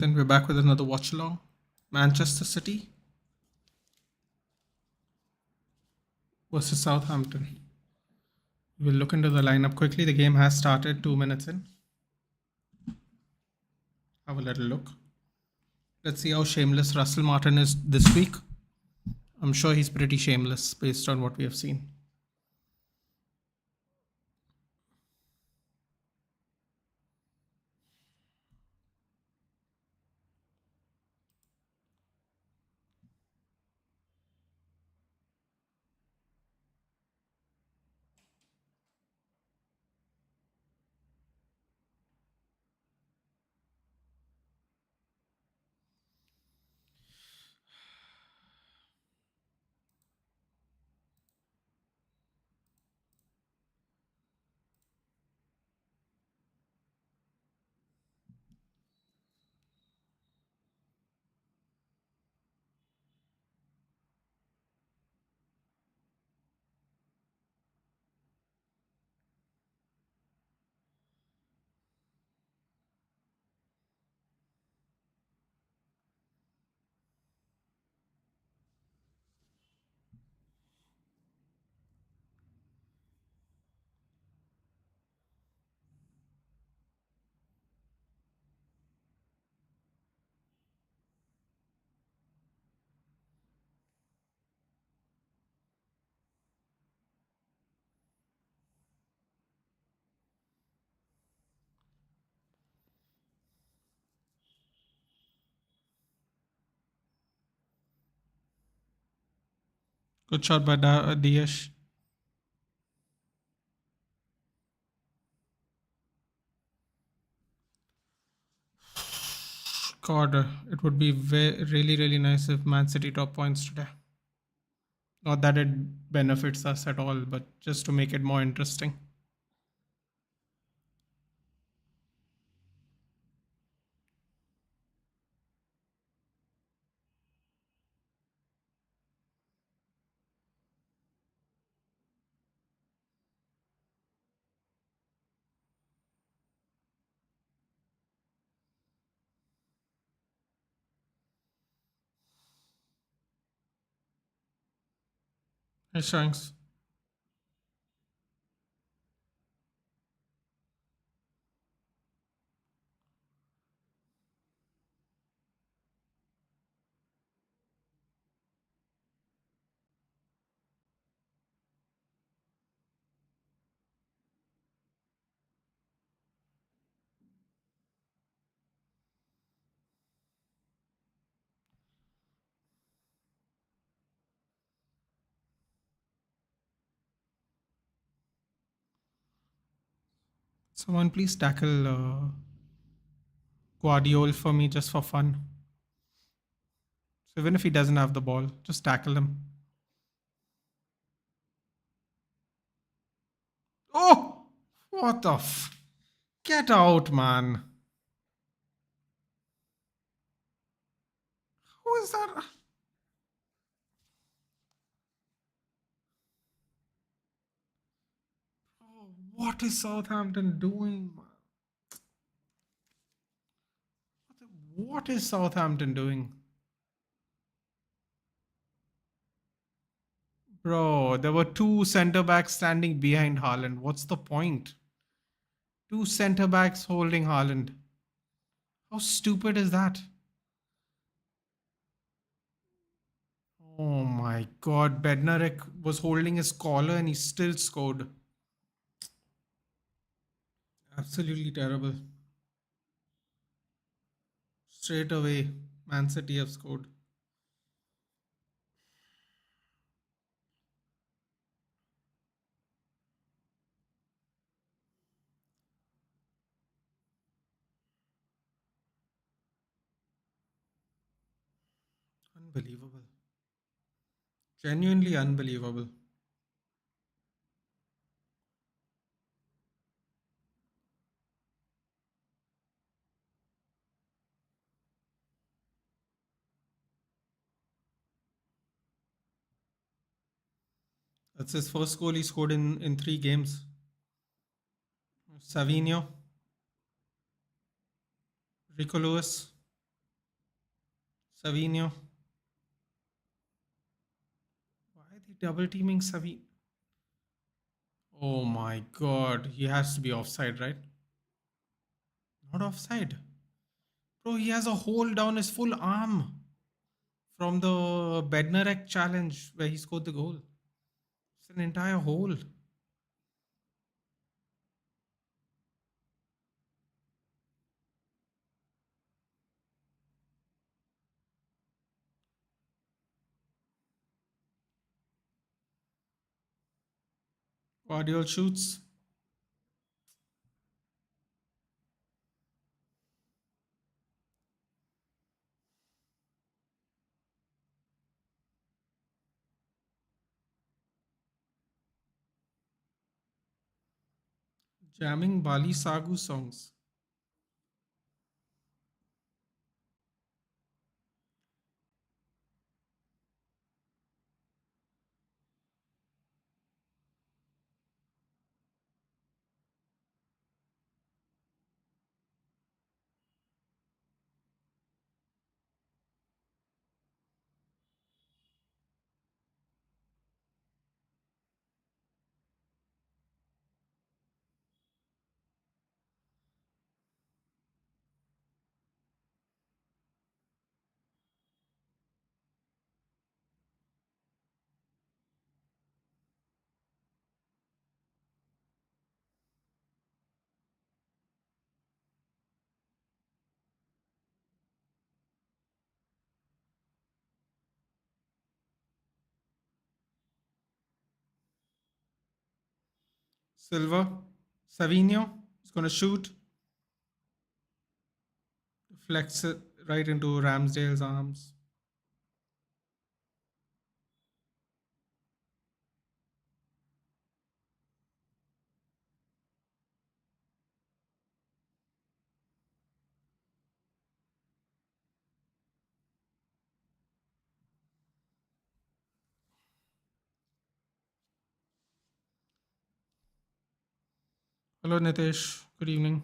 Then we're back with another watch along. Manchester City versus Southampton. We'll look into the lineup quickly. The game has started 2 minutes in. Have a little look. Let's see how shameless Russell Martin is this week. I'm sure he's pretty shameless based on what we have seen. Good shot by Diaz. God, it would be really, really nice if Man City drop points today. Not that it benefits us at all, but just to make it more interesting. Hey, Shanks. Someone please tackle Guardiola for me just for fun. So even if he doesn't have the ball, just tackle him. Oh, what the Get out, man. Who is that? Oh, what is Southampton doing? What is Southampton doing? Bro, there were two centre backs standing behind Haaland. What's the point? Two centre backs holding Haaland. How stupid is that? Oh my god, Bednarek was holding his collar and he still scored. Absolutely terrible. Straight away, Man City have scored. Unbelievable. Genuinely unbelievable. That's his first goal he scored in 3 games. Savinho, Rico Lewis. Savinio. Why are they double teaming Savin? Oh my god, he has to be offside, right? Not offside. Bro, he has a hole down his full arm from the Bednarek challenge where he scored the goal. It's an entire hole. Guardiola shoots. Jamming Bali Sagu songs. Silver. Savinio is going to shoot. Flex it right into Ramsdale's arms. Hello, Nitesh. Good evening.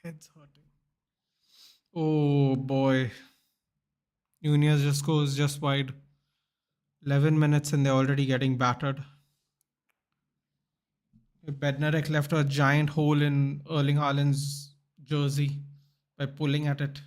Head's hurting. Oh boy. Nunez just goes just wide. 11 minutes and they're already getting battered. Bednarek left a giant hole in Erling Haaland's jersey by pulling at it.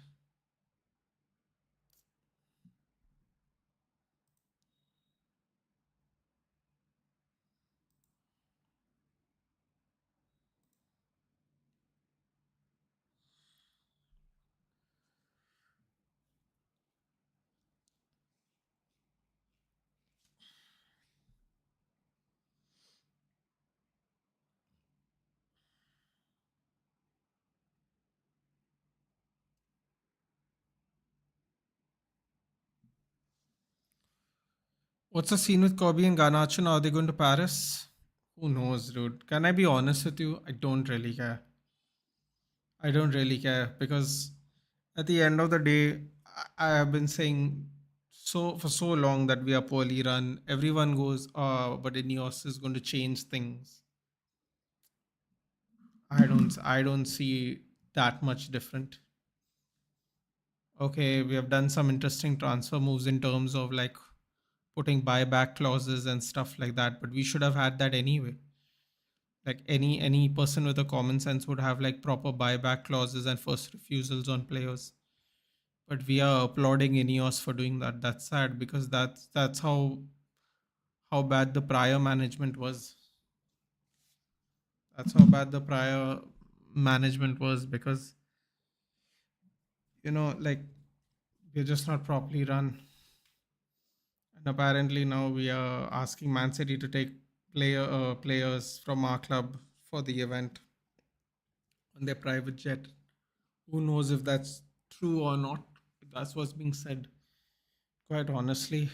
What's the scene with Kobe and Garnacho? Now are they going to Paris? Who knows, dude? Can I be honest with you? I don't really care. I don't really care because at the end of the day, I have been saying so for so long that we are poorly run. Everyone goes, oh, but Ineos is going to change things. I don't see that much different. Okay, we have done some interesting transfer moves in terms of like putting buyback clauses and stuff like that, but we should have had that anyway. Like any person with a common sense would have like proper buyback clauses and first refusals on players. But we are applauding Ineos for doing that. That's sad because that's how bad the prior management was. That's how bad the prior management was because like we're just not properly run. And apparently now we are asking Man City to take players from our club for the event on their private jet. Who knows if that's true or not? That's what's being said. Quite honestly,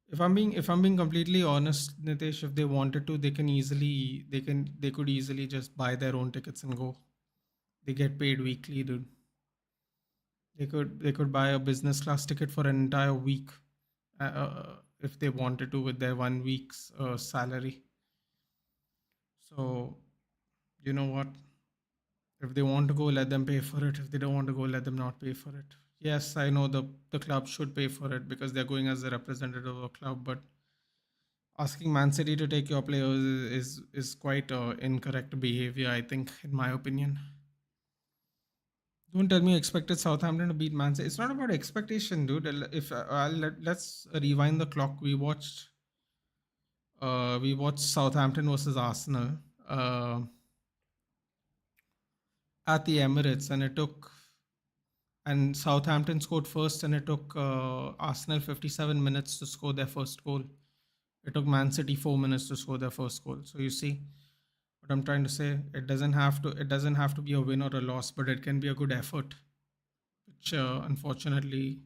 if I'm being completely honest, Nitesh, if they wanted to, they could easily just buy their own tickets and go. They get paid weekly, dude. They could buy a business class ticket for an entire week, if they wanted to with their 1 week's salary. So you know what? If they want to go, let them pay for it. If they don't want to go, let them not pay for it. Yes, I know the club should pay for it because they're going as a representative of a club, but asking Man City to take your players is quite incorrect behavior, I think, in my opinion. Don't tell me you expected Southampton to beat Man City. It's not about expectation, dude. If let's rewind the clock, we watched Southampton versus Arsenal uh, at the Emirates, and Southampton scored first, and it took Arsenal 57 minutes to score their first goal. It took Man City 4 minutes to score their first goal. So you see what I'm trying to say. It doesn't have to be a win or a loss, but it can be a good effort, which unfortunately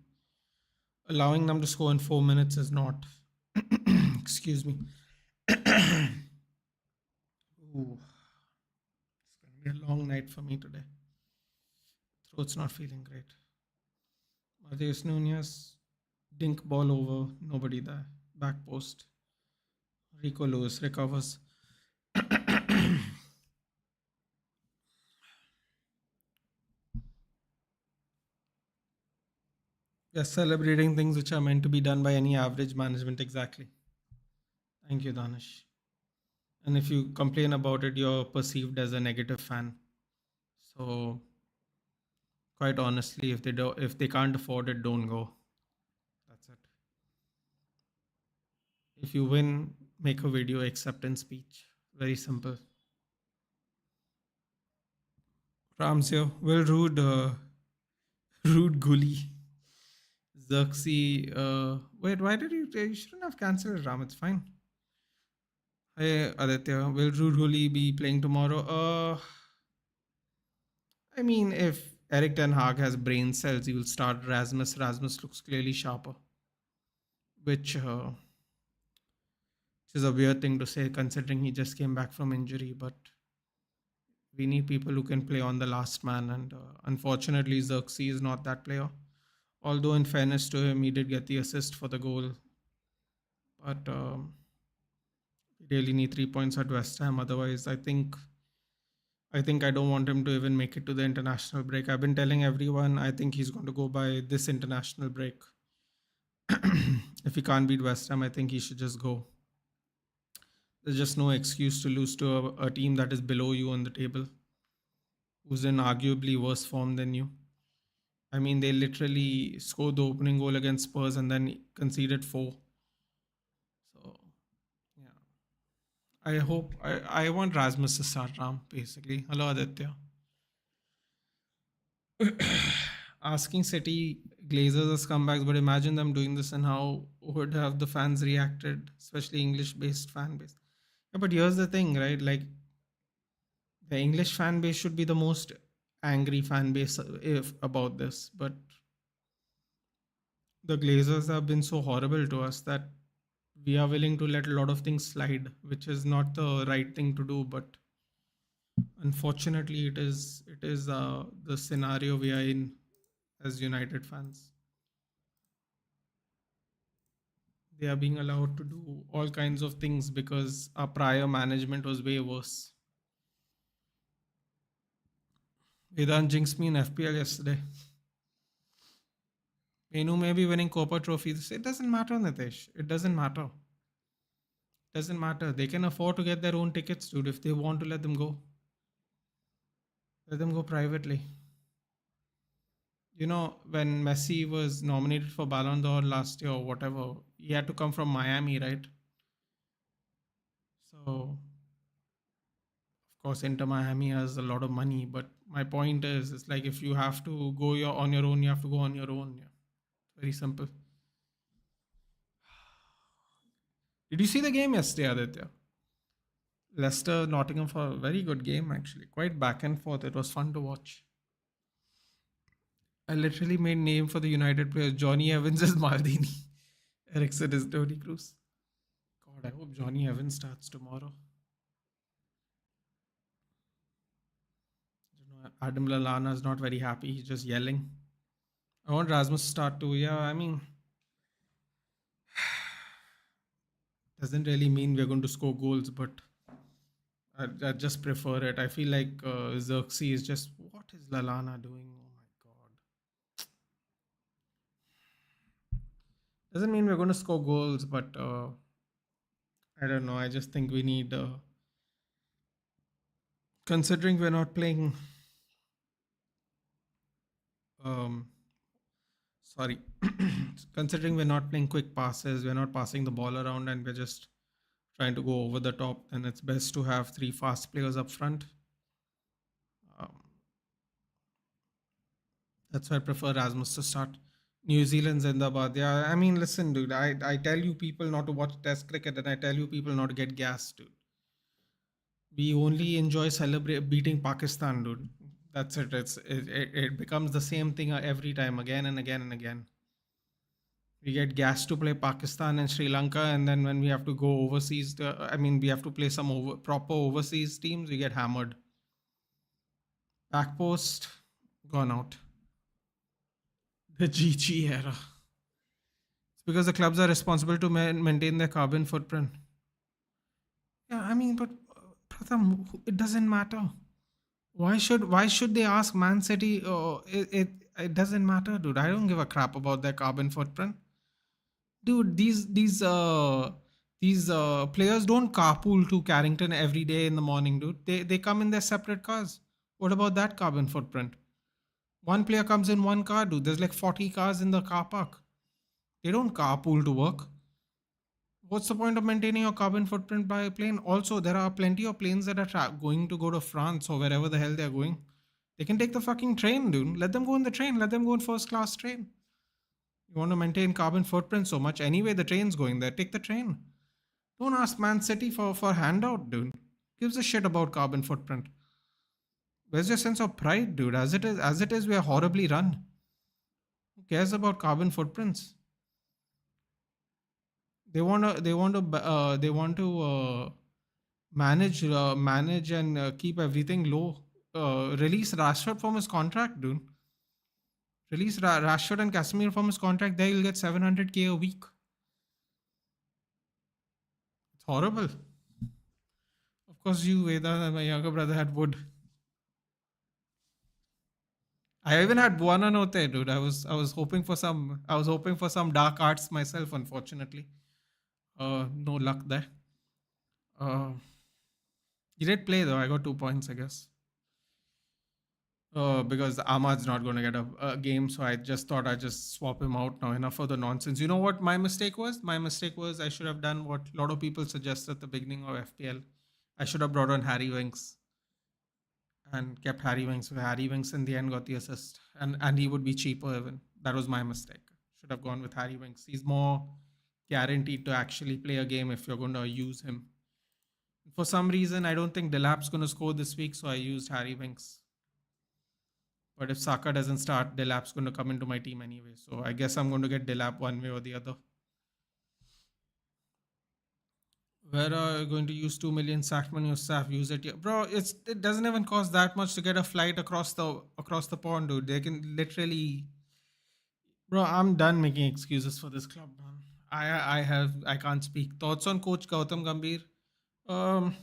allowing them to score in 4 minutes is not. Excuse me. Ooh, it's gonna be a long night for me today. Throat's not feeling great. Mateus Nunez, dink ball over, nobody there. Back post. Rico Lewis recovers. We are celebrating things which are meant to be done by any average management. Exactly. Thank you, Danish. And if you complain about it, you're perceived as a negative fan. So, quite honestly, if they can't afford it, don't go. That's it. If you win, make a video acceptance speech. Very simple. Ramsey, well, rude, rude gully. Xerxes. Wait, why did you shouldn't have cancelled Ram? It's fine. Hey, Aditya, will Rude Gully be playing tomorrow? I mean, if Eric Ten Hag has brain cells, he will start Rasmus. Rasmus looks clearly sharper, which is a weird thing to say considering he just came back from injury. But we need people who can play on the last man, and unfortunately, Xerxes is not that player. Although, in fairness to him, he did get the assist for the goal, but we really need 3 points at West Ham. Otherwise, I think I don't want him to even make it to the international break. I've been telling everyone I think he's going to go by this international break. If he can't beat West Ham, I think he should just go. There's just no excuse to lose to a team that is below you on the table, who's in arguably worse form than you. I mean, they literally scored the opening goal against Spurs and then conceded four. So, yeah. I want Rasmus to start Ram, basically. Hello, Aditya. Asking City Glazers as comebacks, but imagine them doing this and how would have the fans reacted, especially English-based fan base. Yeah, but here's the thing, right? Like the English fan base should be the most angry fan base if about this, but The Glazers have been so horrible to us that we are willing to let a lot of things slide, which is not the right thing to do. But unfortunately, it is the scenario we are in as United fans. They are being allowed to do all kinds of things because our prior management was way worse. Vedant jinxed me in FPL yesterday. Menu may be winning Copa trophies. It doesn't matter, Nitesh. It doesn't matter. Doesn't matter. They can afford to get their own tickets, dude. If they want to let them go, let them go privately. You know, when Messi was nominated for Ballon d'Or last year or whatever, he had to come from Miami, right? So, of course, Inter Miami has a lot of money. But my point is, it's like if you have to go on your own, you have to go on your own. Yeah. Very simple. Did you see the game yesterday, Aditya? Leicester Nottingham for a very good game actually. Quite back and forth. It was fun to watch. I literally made name for the United players. Johnny Evans is Maldini. Ericsson is Tony Cruz. God, I hope Johnny Evans starts tomorrow. You know, Adam Lallana is not very happy. He's just yelling. I want Rasmus to start too. Yeah, I mean, doesn't really mean we're going to score goals, but I just prefer it. I feel like Xerxes is just, what is Lallana doing? Oh my god. Doesn't mean we're going to score goals, but I don't know. I just think we need, considering we're not playing, um, sorry, considering we're not playing quick passes, we're not passing the ball around, and we're just trying to go over the top, then it's best to have three fast players up front. Um, that's why I prefer Rasmus to start. New Zealand Zindabad. Yeah, I mean, listen, dude. I tell you people not to watch Test cricket, and I tell you people not to get gassed, dude. We only enjoy celebrate beating Pakistan, dude. That's it. It becomes the same thing every time, again and again and again. We get gassed to play Pakistan and Sri Lanka, and then when we have to go overseas, I mean, we have to play some proper overseas teams. We get hammered. Back post gone out. The GG era. It's because the clubs are responsible to maintain their carbon footprint. Yeah, I mean, but Pratham, it doesn't matter. Why should they ask Man City? It doesn't matter, dude. I don't give a crap about their carbon footprint, dude. These players don't carpool to Carrington every day in the morning, dude. They come in their separate cars. What about that carbon footprint? One player comes in one car, dude. There's like 40 cars in the car park. They don't carpool to work. What's the point of maintaining your carbon footprint by plane? Also, there are plenty of planes that are going to go to France or wherever the hell they're going. They can take the fucking train, dude. Let them go in the train. Let them go in first class train. You want to maintain carbon footprint so much? Anyway, the train's going there. Take the train. Don't ask Man City for handout, dude. Gives a shit about carbon footprint. Where's your sense of pride, dude? As it is, we are horribly run. Who cares about carbon footprints? They want to manage and keep everything low. Release Rashford from his contract, dude. Release Rashford and Casemiro from his contract. There you'll get 700k a week. It's horrible. Of course, you, Veda, and my younger brother had wood. I even had Buana Note, dude. I was hoping for some dark arts myself. Unfortunately, no luck there. Uh, he did play though. I got 2 points, I guess. Because Ahmad's not going to get a game, so I just thought I'd just swap him out now. Enough of the nonsense. You know what my mistake was? My mistake was I should have done what a lot of people suggested at the beginning of FPL. I should have brought on Harry Winks and kept Harry Winks. So Harry Winks in the end got the assist, and he would be cheaper even. That was my mistake. Should have gone with Harry Winks. He's more guaranteed to actually play a game if you're going to use him. For some reason, I don't think Delap's going to score this week, so I used Harry Winks. But if Saka doesn't start, Delap's going to come into my team anyway. So I guess I'm going to get Delap one way or the other. Where are you going to use 2 million sacked money or staff? Use it, bro. It doesn't even cost that much to get a flight across the pond, dude. They can literally, bro. I'm done making excuses for this club, man. I can't speak. Thoughts on Coach Gautam Gambhir? Um,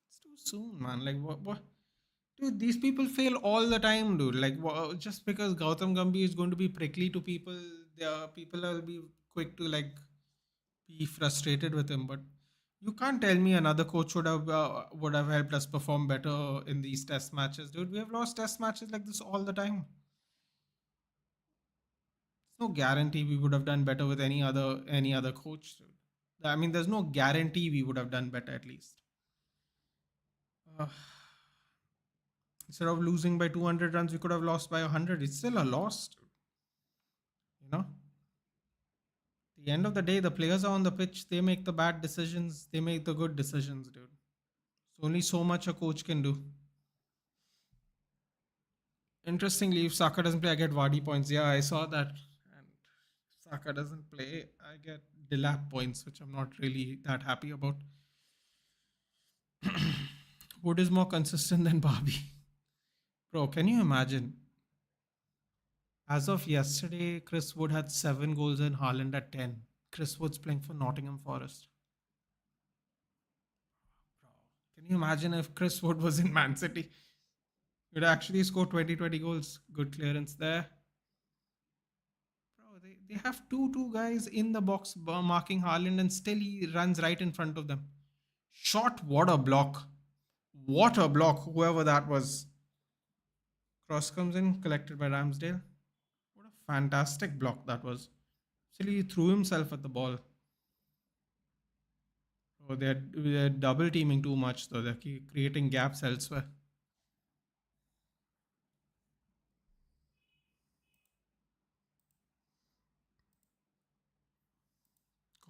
it's too soon, man. Like what? Dude, these people fail all the time, dude. Like just because Gautam Gambhir is going to be prickly to people, there people will be quick to like be frustrated with him. But you can't tell me another coach would have helped us perform better in these test matches, dude. We have lost test matches like this all the time. There's no guarantee we would have done better with any other coach, dude. I mean, there's no guarantee we would have done better at least. Uh, Instead of losing by 200 runs, we could have lost by 100. It's still a loss, dude. You know. At the end of the day, the players are on the pitch. They make the bad decisions. They make the good decisions, dude. It's only so much a coach can do. Interestingly, if Saka doesn't play, I get Vardy points. Yeah, I saw that. And if Saka doesn't play, I get Delap points, which I'm not really that happy about. Wood is more consistent than Barbie. Bro, can you imagine? As of yesterday, Chris Wood had 7 goals and Haaland at 10. Chris Wood's playing for Nottingham Forest. Bro, can you imagine if Chris Wood was in Man City? He'd actually score 20 goals. Good clearance there. Bro, they have two guys in the box marking Haaland and still he runs right in front of them. Shot, what a block. What a block, whoever that was. Cross comes in, collected by Ramsdale. What a fantastic block that was. Actually, he threw himself at the ball. Oh, they're double teaming too much, though. They're creating gaps elsewhere.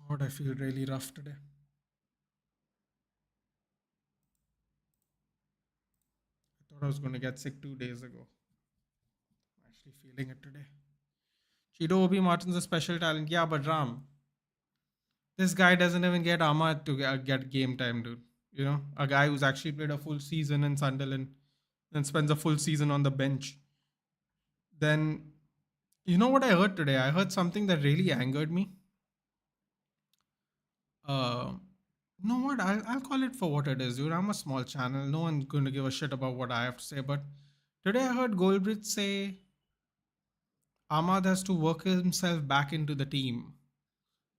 God, I feel really rough today. I thought I was going to get sick 2 days ago. I'm actually feeling it today. Chido Obi Martin's a special talent. Yeah, but Ram, this guy doesn't even get Ahmad to get game time, dude. You know, a guy who's actually played a full season in Sunderland and spends a full season on the bench. Then, you know what I heard today? I heard something that really angered me. Uh, you know what? I'll call it for what it is, dude. I'm a small channel. No one's going to give a shit about what I have to say. But today I heard Goldbridge say Ahmad has to work himself back into the team.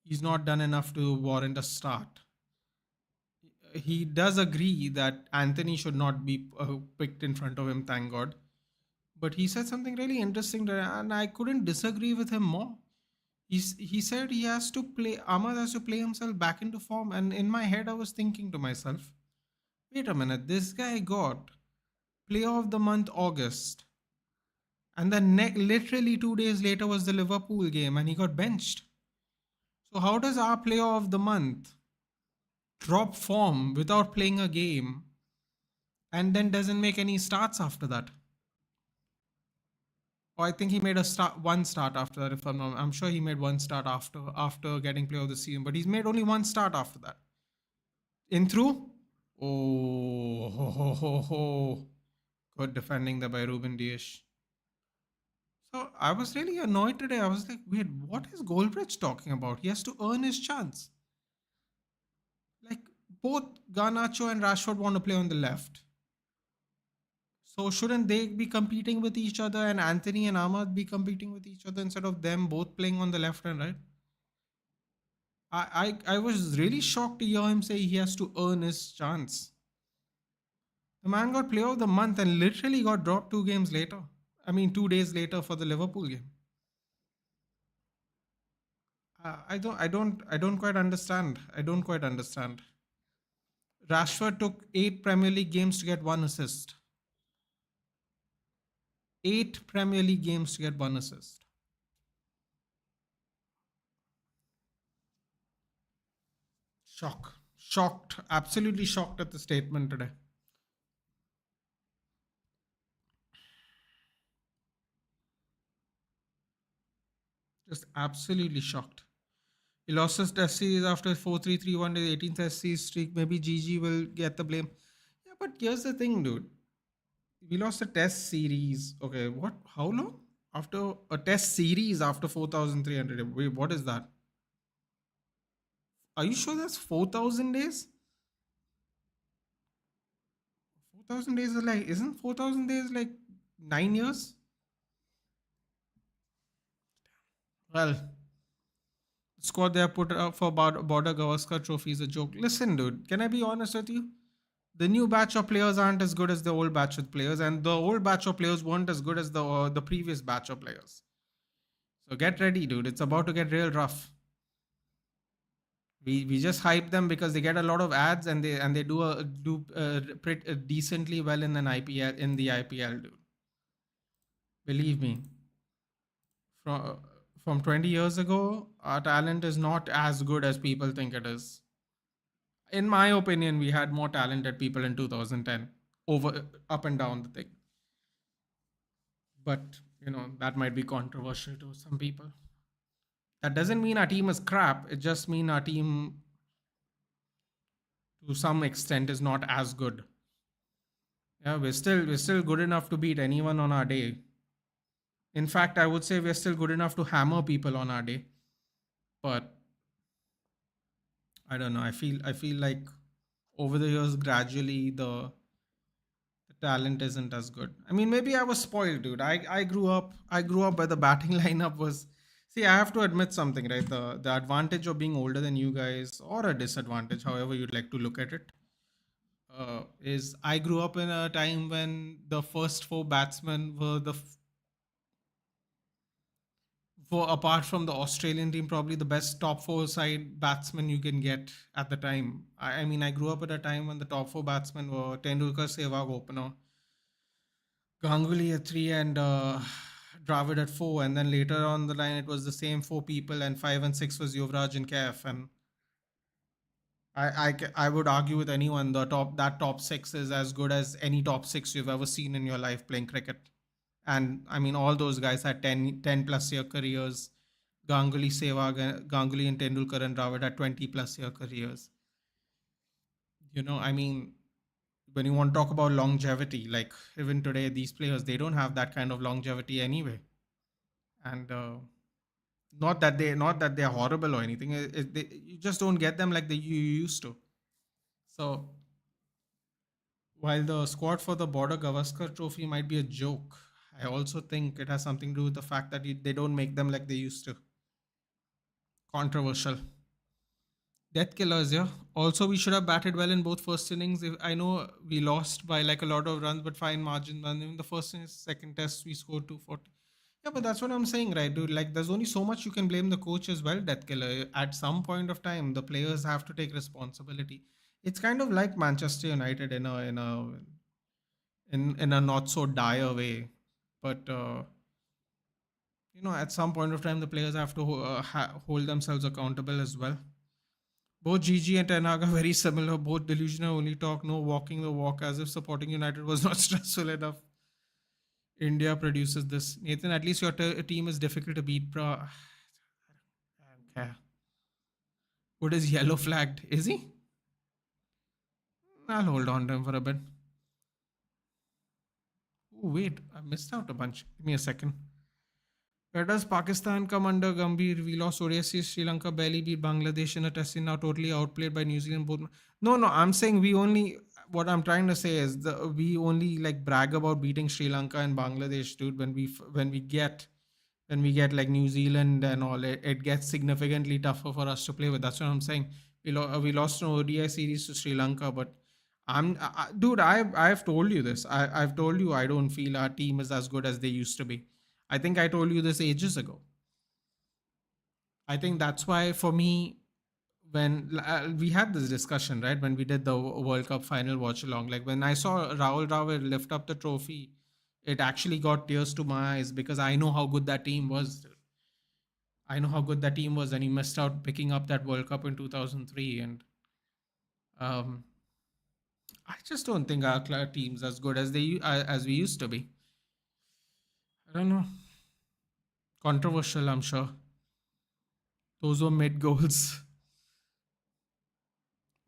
He's not done enough to warrant a start. He does agree that Anthony should not be picked in front of him, thank God. But he said something really interesting today, and I couldn't disagree with him more. He said he has to play, Ahmad has to play himself back into form. And in my head, I was thinking to myself, wait a minute, this guy got player of the month August. And then literally 2 days later was the Liverpool game and he got benched. So how does our player of the month drop form without playing a game and then doesn't make any starts after that? Or I think he made one start after that. If I'm sure he made one start after getting player of the season, but he's made only one start after that. In through, oh, ho. Good defending there by Ruben Dias. So I was really annoyed today. I was like, wait, what is Goldbridge talking about? He has to earn his chance. Like both Garnacho and Rashford want to play on the left. So shouldn't they be competing with each other and Anthony and Ahmad be competing with each other instead of them both playing on the left and right? I was really shocked to hear him say he has to earn his chance. The man got player of the month and literally got dropped 2 games later. I mean 2 days later for the Liverpool game. I don't quite understand. I don't quite understand. Rashford took 8 Premier League games to get 1 assist. 8 Premier League games to get 1 assist. Shocked, absolutely shocked at the statement today. Just absolutely shocked. He lost his test series after 4-3-3 one day, 18th test series streak. Maybe GG will get the blame. Yeah, but here's the thing, dude. We lost a test series. Okay, what? How long? After a test series after 4,300. Wait, what is that? Are you sure that's 4,000 days? 4,000 days is like, isn't 4,000 days like 9 years? Well, the squad they have put up for Border Gavaskar Trophy is a joke. Listen, dude, can I be honest with you? The new batch of players aren't as good as the old batch of players, and the old batch of players weren't as good as the previous batch of players. So get ready, dude. It's about to get real rough. We just hype them because they get a lot of ads and they do pretty decently well in an IPL in the IPL, dude. Believe me, from from 20 years ago, our talent is not as good as people think it is. In my opinion, we had more talented people in 2010 over up and down the thing. But that might be controversial to some people. That doesn't mean our team is crap. It just means our team, to some extent, is not as good. Yeah, we're still good enough to beat anyone on our day. In fact, I would say we're still good enough to hammer people on our day. But I don't know. I feel like over the years, gradually the talent isn't as good. I mean, maybe I was spoiled, dude. I grew up where the batting lineup was. See, I have to admit something, right? The advantage of being older than you guys, or a disadvantage, however you'd like to look at it, is I grew up in a time when the first four batsmen were for apart from the Australian team, probably the best top four side batsmen you can get at the time. I mean, I grew up at a time when the top four batsmen were Tendulkar, Sehwag, opener, Ganguly at three, and Dravid at four. And then later on the line, it was the same four people, and five and six was Yuvraj and KF. And I would argue with anyone that top six is as good as any top six you've ever seen in your life playing cricket. And I mean, all those guys had 10 plus year careers. Ganguly and Tendulkar and Dravid had 20 plus year careers. I mean, when you want to talk about longevity, like even today, these players, they don't have that kind of longevity anyway. And not that they're horrible or anything. You just don't get them like you used to. So while the squad for the Border Gavaskar Trophy might be a joke, I also think it has something to do with the fact that they don't make them like they used to. Controversial. Death killers, yeah. Also, we should have batted well in both first innings. I know we lost by like a lot of runs, but fine margin. And in the first innings, second test, we scored 240. Yeah, but that's what I'm saying, right, dude? Like, there's only so much you can blame the coach as well, Death Killer. At some point of time, the players have to take responsibility. It's kind of like Manchester United in a not so dire way, but at some point of time, the players have to hold themselves accountable as well. Both Gigi and Ten Hag are very similar. Both delusional, only talk, no walking the walk, as if supporting United was not stressful enough. India produces this. Nathan, at least your team is difficult to beat, bro. I don't care. What is yellow flagged? Is he? I'll hold on to him for a bit. Oh, wait, I missed out a bunch. Give me a second. Where does Pakistan come under Gambhir? We lost ODI. Sri Lanka barely beat Bangladesh in a test, now totally outplayed by New Zealand. Both. No. I'm saying we only. What I'm trying to say is we only like brag about beating Sri Lanka and Bangladesh, dude. When we get like New Zealand and all, it gets significantly tougher for us to play with. That's what I'm saying. We lost an ODI series to Sri Lanka, but dude, I've told you this. I've told you I don't feel our team is as good as they used to be. I think I told you this ages ago. I think that's why for me, when we had this discussion, right, when we did the World Cup final watch along, like when I saw Rahul Dravid lift up the trophy, it actually got tears to my eyes because I know how good that team was. I know how good that team was, and he missed out picking up that World Cup in 2003. And um, I just don't think our team's as good as we used to be. I don't know. Controversial, I'm sure. Those were mid goals.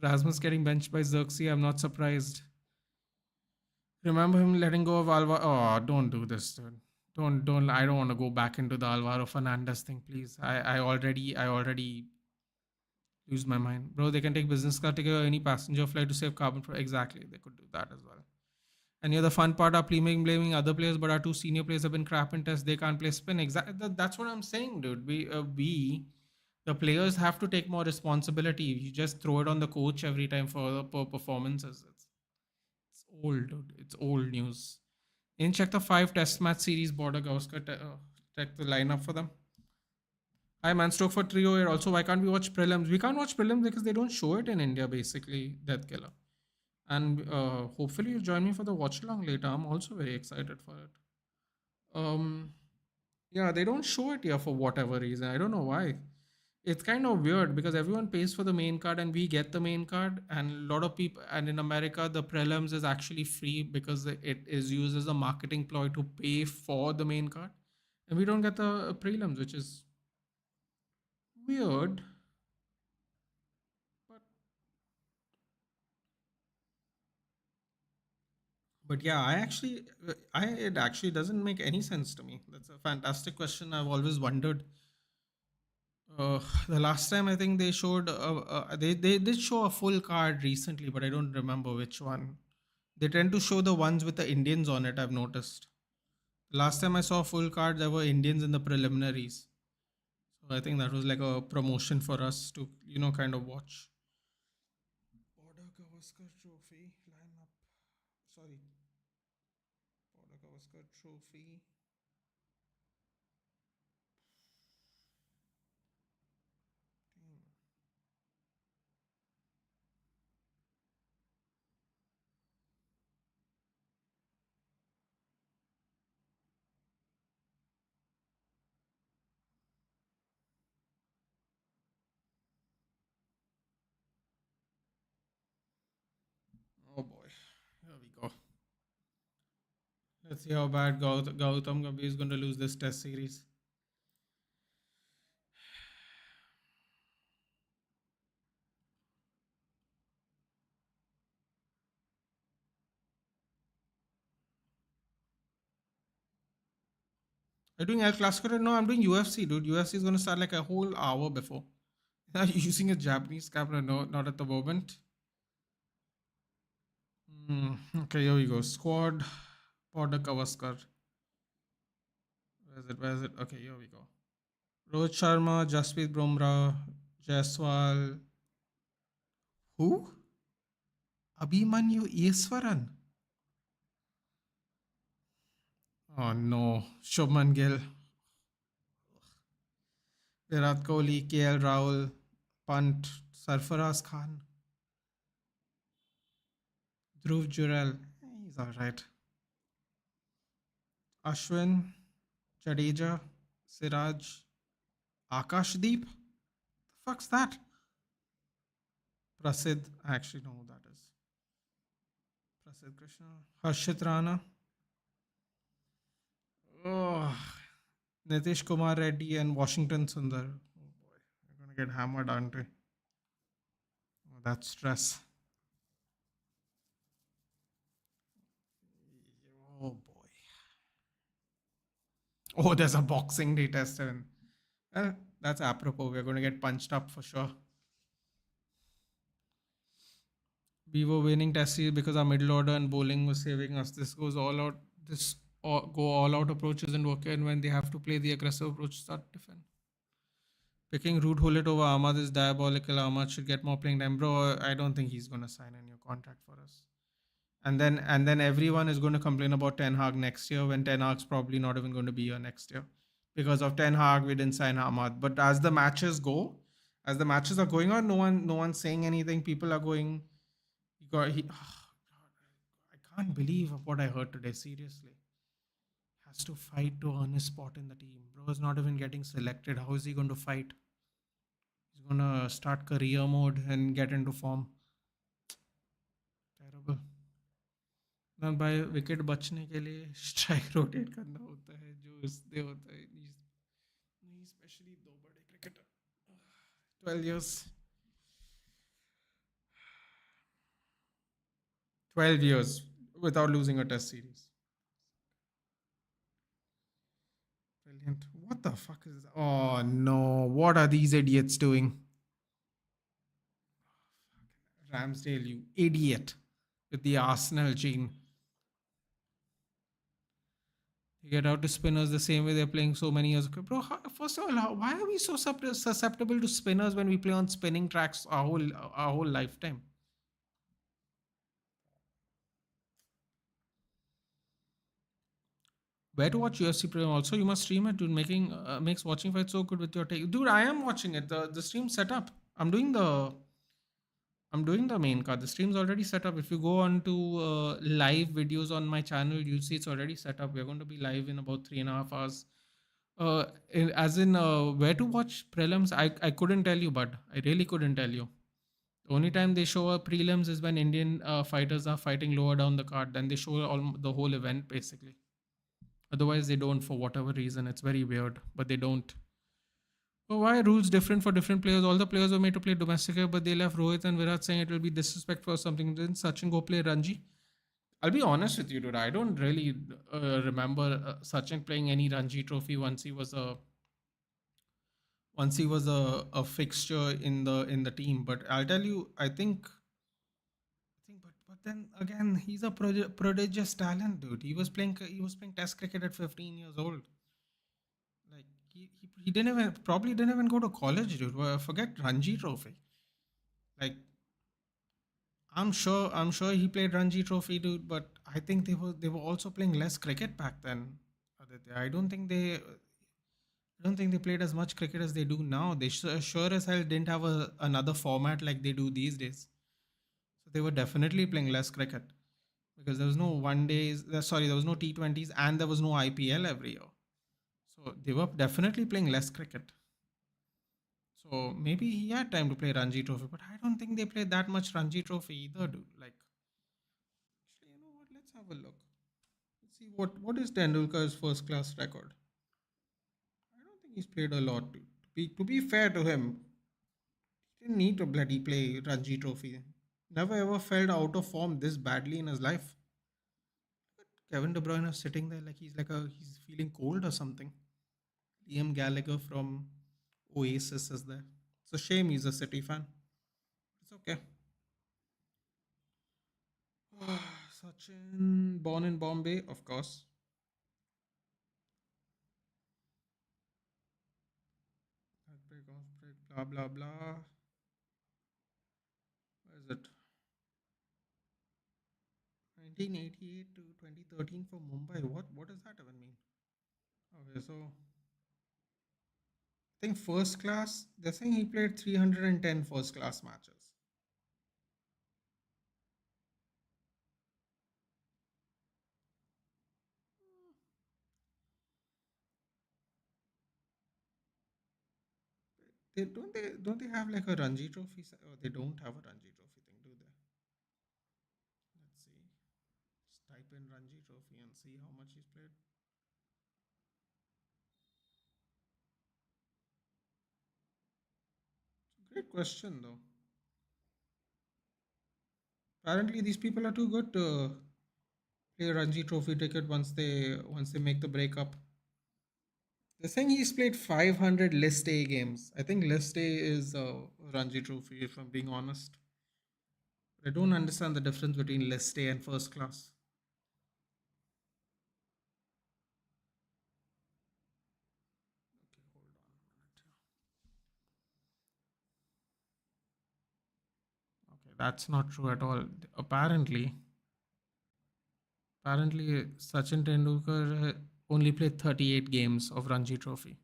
Rasmus getting benched by Xerxes, I'm not surprised. Remember him letting go of Alvaro? Oh, don't do this, dude. Don't. I don't want to go back into the Alvaro Fernandez thing, please. I already lose my mind, bro. They can take business class ticket or any passenger flight to save carbon. Exactly, they could do that as well. And the fun part are blaming other players, but our two senior players have been crap in tests. They can't play spin. Exactly. That's what I'm saying, dude. The players have to take more responsibility. You just throw it on the coach every time for the per performances. It's old, dude. It's old news. In check the 5 test match series border Gauska check the lineup for them. Hi man, Stoke for trio here. Also, why can't we watch prelims? We can't watch prelims because they don't show it in India, basically, Death Killer. And hopefully you join me for the watch along later. I'm also very excited for it. Um, yeah, they don't show it here for whatever reason. I don't know why. It's kind of weird because everyone pays for the main card and we get the main card, and a lot of people. And in America, the prelims is actually free because it is used as a marketing ploy to pay for the main card, and we don't get the prelims, which is weird. But yeah, I it actually doesn't make any sense to me. That's a fantastic question. I've always wondered. The last time I think they showed, they did show a full card recently, but I don't remember which one. They tend to show the ones with the Indians on it. I've noticed. Last time I saw a full card, there were Indians in the preliminaries. So I think that was like a promotion for us to kind of watch. Border Gavaskar Trophy lineup. Sorry, Border Gavaskar Trophy. Oh boy, here we go. Let's see how bad Gautam Gambhir is going to lose this test series. Are you doing El Clasico? No, I'm doing UFC, dude. UFC is going to start like a whole hour before. Are you using a Japanese camera? No, not at the moment. Okay, here we go. Squad, Border Gavaskar. Where is it? Where is it? Okay, here we go. Rohit Sharma, Jasprit Bumrah, Jaiswal. Who? Abhimanyu Eswaran. Oh no. Shubman Gill, Virat Kohli, KL Rahul, Pant, Sarfaraz Khan, Dhruv Jurel. He's alright. Ashwin, Jadeja, Siraj, Akashdeep. The fuck's that? Prasid. I actually know who that is. Prasid Krishna. Harshit Rana. Oh, Nitish Kumar Reddy and Washington Sundar. Oh boy, we're gonna get hammered, aren't we? Oh, that's stress. Oh boy. Oh, there's a boxing day test. That's apropos. We're going to get punched up for sure. We were winning test series because our middle order and bowling was saving us. This goes all out. This go all out approach isn't working when they have to play the aggressive approach, start defend. Picking Root Hullet over Ahmad is diabolical. Ahmad should get more playing time, bro. I don't think he's going to sign a new contract for us. And then everyone is going to complain about Ten Hag next year when Ten Hag's probably not even going to be here next year because of Ten Hag. We didn't sign Ahmad, but as the matches go, as the matches are going on, no one's saying anything. People are going. He got he. I can't believe what I heard today. Seriously, has to fight to earn his spot in the team. Bro is not even getting selected. How is he going to fight? He's gonna start career mode and get into form. Terrible. ना भाई wicket बचने के लिए strike rotate करना होता है जो इससे होता है नहीं स्पेशली दो बड़े cricketer 12 years. 12 years without losing a test series. Brilliant. What the fuck is that? Oh no. What are these idiots doing? Ramsdale, you idiot. With the Arsenal gene. You get out to spinners the same way they're playing so many years ago. Bro, first of all, why are we so susceptible to spinners when we play on spinning tracks our whole lifetime? Where to watch UFC Premium? Also, you must stream it, dude. Making makes watching fights so good with your take. Dude, I am watching it. The stream set up. I'm doing the main card. The stream's already set up. If you go on to live videos on my channel, you'll see it's already set up. We're going to be live in about 3.5 hours. As in where to watch prelims, I couldn't tell you, but I really couldn't tell you. The only time they show prelims is when Indian fighters are fighting lower down the card. Then they show the whole event basically. Otherwise, they don't for whatever reason. It's very weird, but they don't. But why are rules different for different players? All the players were made to play domestic here, but they left Rohit and Virat saying it will be disrespectful or something. Didn't Sachin go play Ranji? I'll be honest with you, dude. I don't really remember Sachin playing any Ranji trophy once he was a fixture in the team. But I'll tell you, but then again, he's a prodigious talent, dude. He was playing Test cricket at 15 years old. Like he didn't even go to college, dude. Forget Ranji Trophy. Like I'm sure he played Ranji Trophy, dude. But I think they were also playing less cricket back then. Aditya. I don't think they played as much cricket as they do now. They sure as hell didn't have another format like they do these days. So they were definitely playing less cricket because there was no one days. Sorry, there was no T20s and there was no IPL every year. So they were definitely playing less cricket. So maybe he had time to play Ranji Trophy, but I don't think they played that much Ranji Trophy either, dude. Like, actually, you know what? Let's have a look. Let's see what is Tendulkar's first class record. I don't think he's played a lot. Dude. To be fair to him, he didn't need to bloody play Ranji Trophy. Never ever felt out of form this badly in his life. Kevin De Bruyne is sitting there like he's feeling cold or something. Liam Gallagher from Oasis is there. It's a shame he's a City fan. It's okay. Sachin, born in Bombay, of course. Heartbreak, outbreak, blah blah blah. Where is it? 1988 to 2013 for Mumbai. What does that even mean? Okay, so I think first class. They're saying he played 310 first class matches. They don't they have like a Ranji Trophy? Oh, they don't have a Ranji Trophy thing, do they? Let's see. Just type in Ranji Trophy and see how much he's played. Great question though. Apparently, these people are too good to play Ranji Trophy ticket once they make the breakup. They're saying he's played 500 List A games. I think List A is Ranji Trophy, if I'm being honest. I don't understand the difference between List A and first class. Okay, hold on a minute here. Okay, that's not true at all. Apparently, Sachin Tendulkar only played 38 games of Ranji Trophy.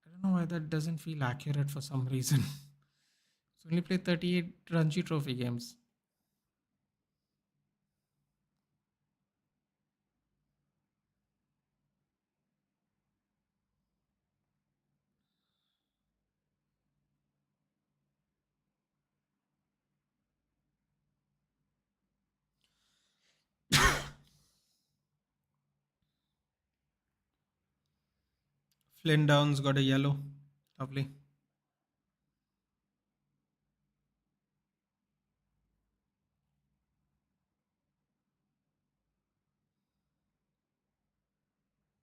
I don't know why that doesn't feel accurate for some reason. He's only played 38 Ranji Trophy games. Flynn Downs got a yellow. Lovely.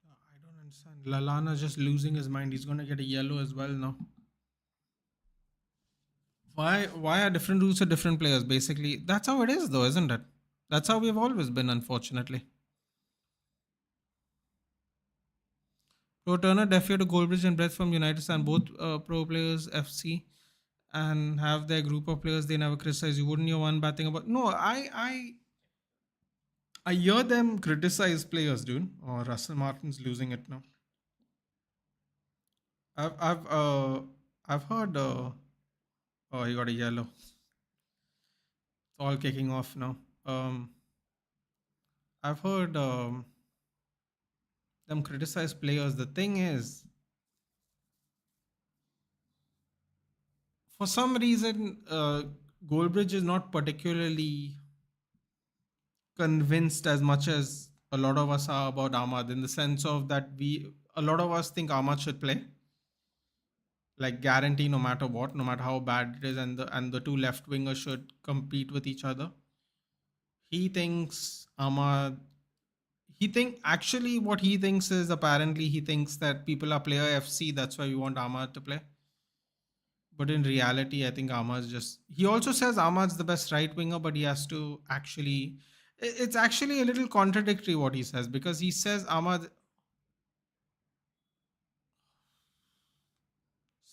I don't understand. Lalana just losing his mind. He's gonna get a yellow as well now. Why are different rules for different players? Basically, that's how it is, though, isn't it? That's how we've always been, unfortunately. Pro Turner defied to Goldbridge and Brett from United Stand, both pro players FC, and have their group of players they never criticize. You wouldn't hear one bad thing about. No, I hear them criticize players, dude. Or Russell Martin's losing it now. I've I've uh I've heard. Oh, he got a yellow. It's all kicking off now. I've heard them criticize players. The thing is, for some reason, Goldbridge is not particularly convinced as much as a lot of us are about Ahmad, in the sense of that a lot of us think Ahmad should play, like guarantee no matter what, no matter how bad it is, and the two left wingers should compete with each other. He thinks Ahmad. He think actually what he thinks is, apparently he thinks that people are player FC. That's why we want Ahmad to play. But in reality, I think Ahmad's just. He also says Ahmad's the best right winger, but he has to actually. It's actually a little contradictory what he says, because he says Ahmad,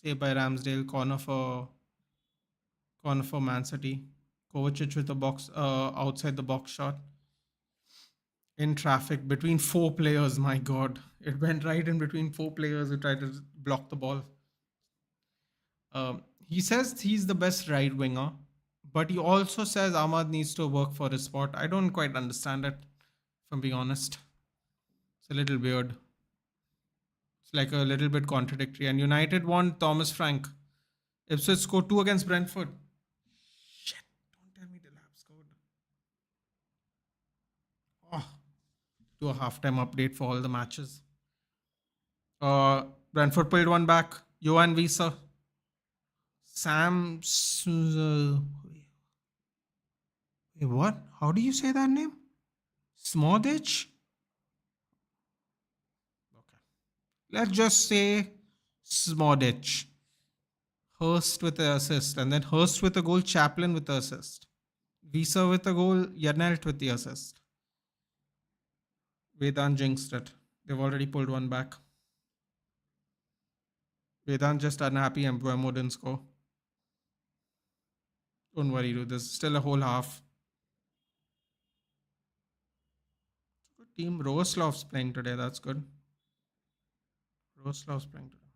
say by Ramsdale, corner for Man City. Kovacic with a box outside the box shot in traffic between four players. My God, it went right in between four players who tried to block the ball. He says he's the best right winger, but he also says Ahmad needs to work for his spot. I don't quite understand it, if I'm being honest. It's a little weird. It's like a little bit contradictory. And United want Thomas Frank. Ipswich scored 2 against Brentford. Shit, don't tell me the lab scored. Oh, do a halftime update for all the matches. Uh, Brentford pulled one back. Johan Visa. Sam. Wait, what? How do you say that name? Smodich? Okay. Let's just say Smodich. Hurst with the assist, and then Hurst with a goal, Chaplin with the assist. Visa with a goal, Yarnelt with the assist. Vedant jinxed it. They've already pulled one back. Vedant just unhappy and Buemo didn't score. Don't worry, dude. There's still a whole half. Good team. Roslov's playing today. That's good. Roslov's playing today.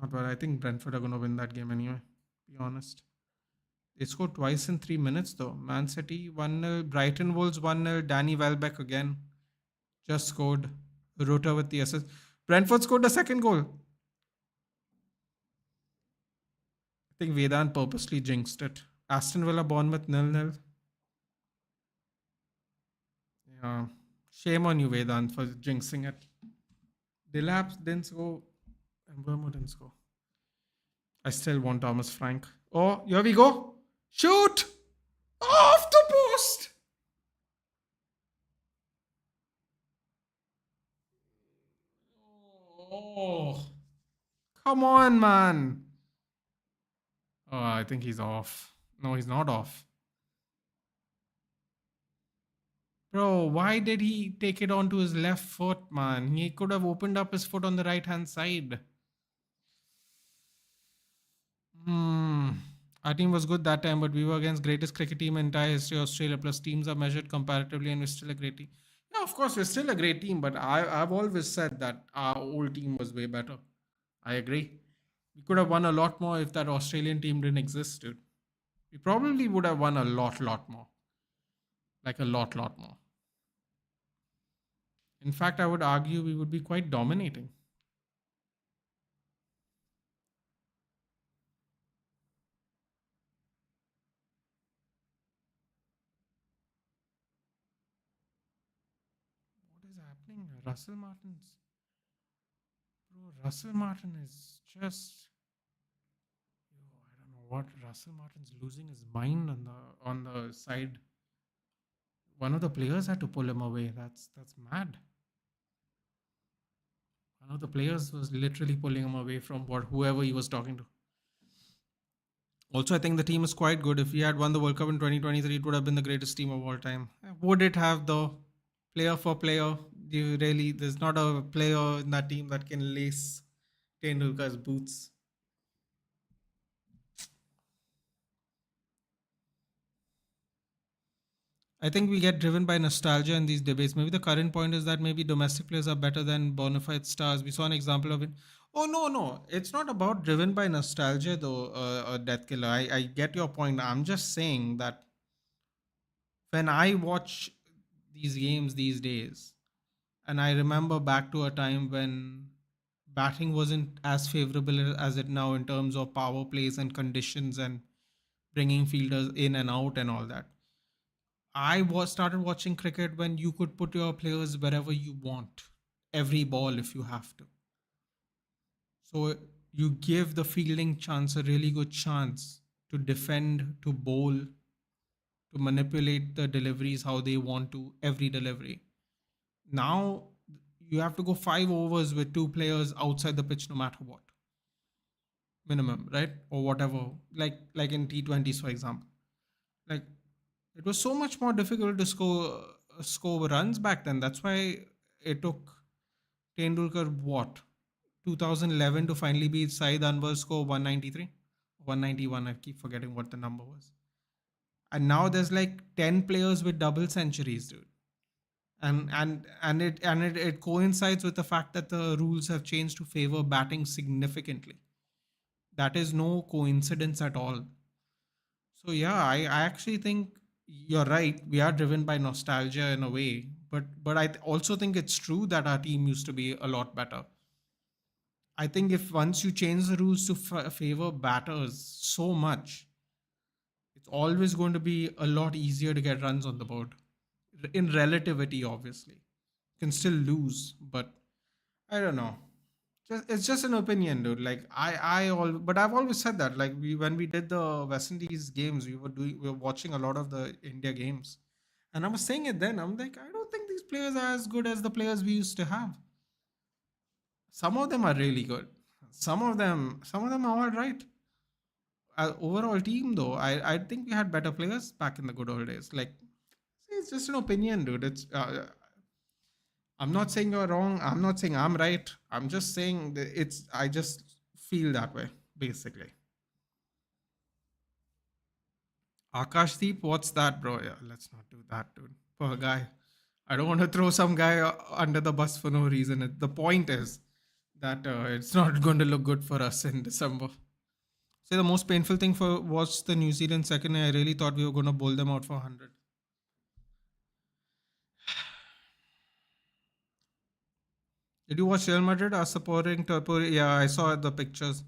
Not bad. I think Brentford are going to win that game anyway. Be honest. They scored twice in 3 minutes though. Man City 1-0. Brighton Wolves 1-0. Danny Welbeck again. Just scored. Rota with the assist. Brentford scored the second goal. I think Vedant purposely jinxed it. Aston Villa Bournemouth 0-0. Yeah. Shame on you, Vedant, for jinxing it. Dilap didn't score. And Burma didn't score. I still want Thomas Frank. Oh, here we go. Shoot! Off the post! Oh, come on, man. Oh, I think he's off. No, he's not off. Bro, why did he take it onto his left foot, man? He could have opened up his foot on the right hand side. Hmm. Our team was good that time, but we were against greatest cricket team in entire history of Australia. Plus, teams are measured comparatively, and we're still a great team. Yeah, of course, we're still a great team, but I've always said that our old team was way better. I agree. We could have won a lot more if that Australian team didn't exist, dude. We probably would have won a lot more. Like a lot more. In fact, I would argue we would be quite dominating. What is happening? Russell Martins. Bro, Russell Martin is just. Yo, I don't know what Russell Martin's losing his mind on the side. One of the players had to pull him away. That's mad. One of the players was literally pulling him away from what whoever he was talking to. Also, I think the team is quite good. If we had won the World Cup in 2023, it would have been the greatest team of all time. Would it have though? Player for player, you really there's not a player in that team that can lace Tendulkar's boots. I think we get driven by nostalgia in these debates. Maybe the current point is that maybe domestic players are better than bona fide stars. We saw an example of it. Oh no, no, it's not about driven by nostalgia though. Death Killer. I get your point. I'm just saying that when I watch these games these days, and I remember back to a time when batting wasn't as favorable as it now in terms of power plays and conditions and bringing fielders in and out and all that. I was started watching cricket when you could put your players wherever you want, every ball if you have to. So you give the fielding chance a really good chance to defend, to bowl, to manipulate the deliveries how they want to every delivery. Now you have to go 5 overs with 2 players outside the pitch no matter what, minimum, right? Or whatever, like in T20s, for example. Like it was so much more difficult to score runs back then. That's why it took Tendulkar what 2011 to finally beat Saeed Anwar's score 193, 191. I keep forgetting what the number was. And now there's like 10 players with double centuries, dude. And it coincides with the fact that the rules have changed to favor batting significantly. That is no coincidence at all. So yeah, I actually think you're right. We are driven by nostalgia in a way, but I also think it's true that our team used to be a lot better. I think if once you change the rules to favor batters so much, it's always going to be a lot easier to get runs on the board. In relativity, obviously, you can still lose, but I don't know. It's just an opinion, dude. Like but I've always said that. Like when we did the West Indies games, we were watching a lot of the India games, and I was saying it then. I'm like, I don't think these players are as good as the players we used to have. Some of them are really good. Some of them are all right. Overall team though, I think we had better players back in the good old days. Like, see, it's just an opinion, dude. I'm not saying you're wrong. I'm not saying I'm right. I'm just saying that I just feel that way, basically. Akashdeep, what's that, bro? Yeah, let's not do that, dude. Poor guy. I don't want to throw some guy under the bus for no reason. The point is that it's not going to look good for us in December. Say the most painful thing for was the New Zealand second. I really thought we were going to bowl them out for 100. Did you watch Real Madrid are supporting Turpur? Yeah, I saw the pictures.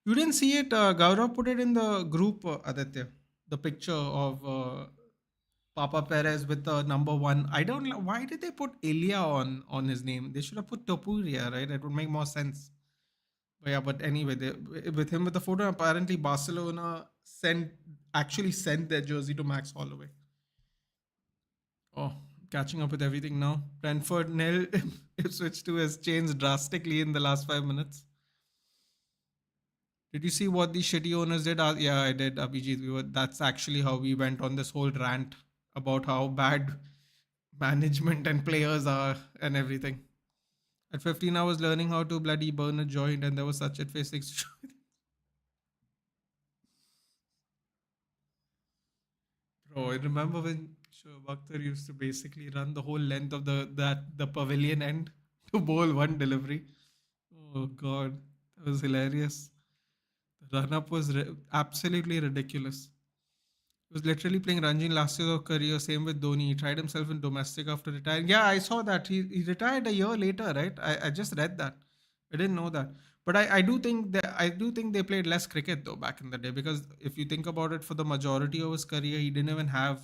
You didn't see it. Gaurav put it in the group, Aditya. The picture of Papa Perez with the number one. I don't know why did they put Ilya on his name. They should have put Topuria, right? It would make more sense. But yeah, but anyway, with him with the photo, apparently Barcelona actually sent their jersey to Max Holloway. Oh, catching up with everything now. Brentford nil. Ipswich 2 has changed drastically in the last 5 minutes. Did you see what the shitty owners did? Yeah, I did, Abhijit. That's actually how we went on this whole rant about how bad management and players are and everything. At 15, I was learning how to bloody burn a joint, and there was such a face. Bro, I remember when Shoaib Akhtar used to basically run the whole length of the pavilion end to bowl one delivery. Oh god, that was hilarious. The run up was absolutely ridiculous. He was literally playing Ranji in last year's career. Same with Dhoni. He tried himself in domestic after retiring. Yeah, I saw that. He retired a year later, right? I just read that. I didn't know that. But I do think they played less cricket though back in the day, because if you think about it, for the majority of his career, he didn't even have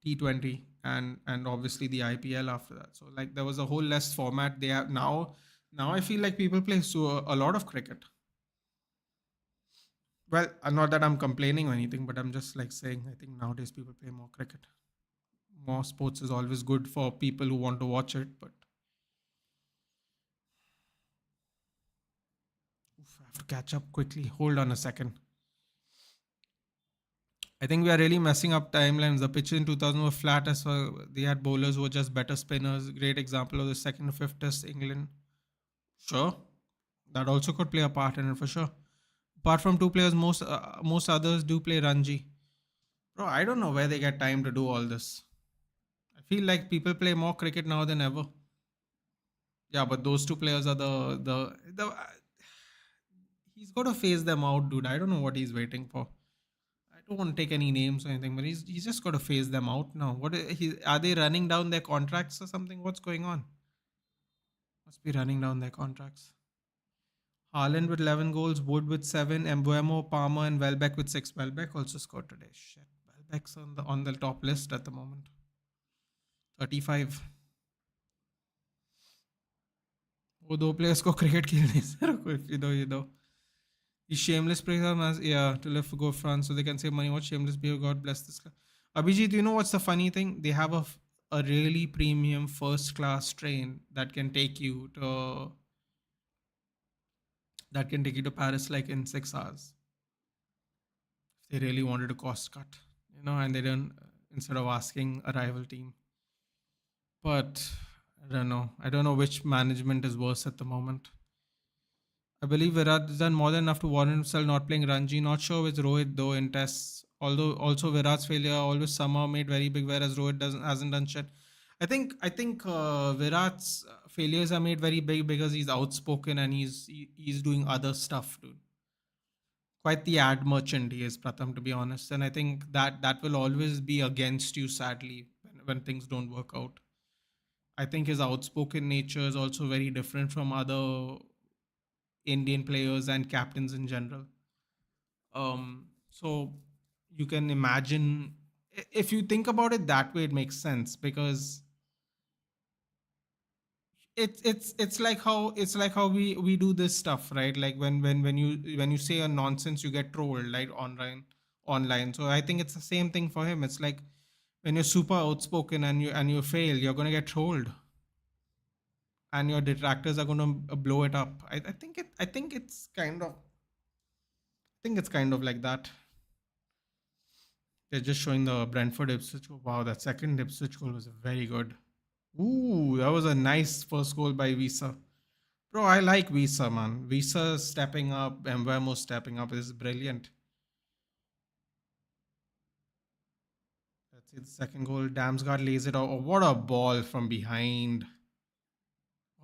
T20 and obviously the IPL after that. So like there was a whole less format they have now. Now I feel like people play a lot of cricket. Well, not that I'm complaining or anything, but I'm just like saying I think nowadays people play more cricket. More sports is always good for people who want to watch it, but oof, I have to catch up quickly. Hold on a second. I think we are really messing up timelines. The pitches in 2000 were flat as well. They had bowlers who were just better spinners. Great example of the second or fifth test England. Sure, that also could play a part in it for sure. Apart from two players, most others do play Ranji. Bro, I don't know where they get time to do all this. I feel like people play more cricket now than ever. Yeah, but those two players are the he's got to phase them out, dude. I don't know what he's waiting for. I don't want to take any names or anything, but he's just got to phase them out now. Are they running down their contracts or something? What's going on? Must be running down their contracts. Haaland with 11 goals, Wood with 7, Embuemo, Palmer, and Welbeck with 6. Welbeck also scored today. Shit, Welbeck's on the top list at the moment. 35. वो दो players को cricket खेलने से रखो if you know. These shameless players are yeah, to live for go France so they can save money. What shameless behavior? God bless this club. Abhijit, you know what's the funny thing? They have a really premium first class train that can take you to Paris like in 6 hours. If they really wanted to cost cut, and they don't instead of asking a rival team. But I don't know. I don't know which management is worse at the moment. I believe Virat has done more than enough to warrant himself not playing Ranji. Not sure with Rohit though in tests. Although also Virat's failure always somehow made very big, whereas Rohit doesn't hasn't done shit. I think Virat's failures are made very big because he's outspoken and he's doing other stuff, dude. Quite the ad merchant he is, Pratham, to be honest. And I think that will always be against you, sadly, when things don't work out. I think his outspoken nature is also very different from other Indian players and captains in general. So you can imagine if you think about it that way, it makes sense because it's like how we do this stuff, right? Like when you say a nonsense, you get trolled, right? Online. So I think it's the same thing for him. It's like when you're super outspoken and you fail, you're gonna get trolled, and your detractors are gonna blow it up. I think it's kind of like that. They're just showing the Brentford Ipswich goal. Wow, that second Ipswich goal was very good. Ooh, that was a nice first goal by Visa. Bro, I like Visa, man. Visa stepping up, Mbemo stepping up is brilliant. Let's see the second goal. Damsgaard lays it out. Oh, what a ball from behind.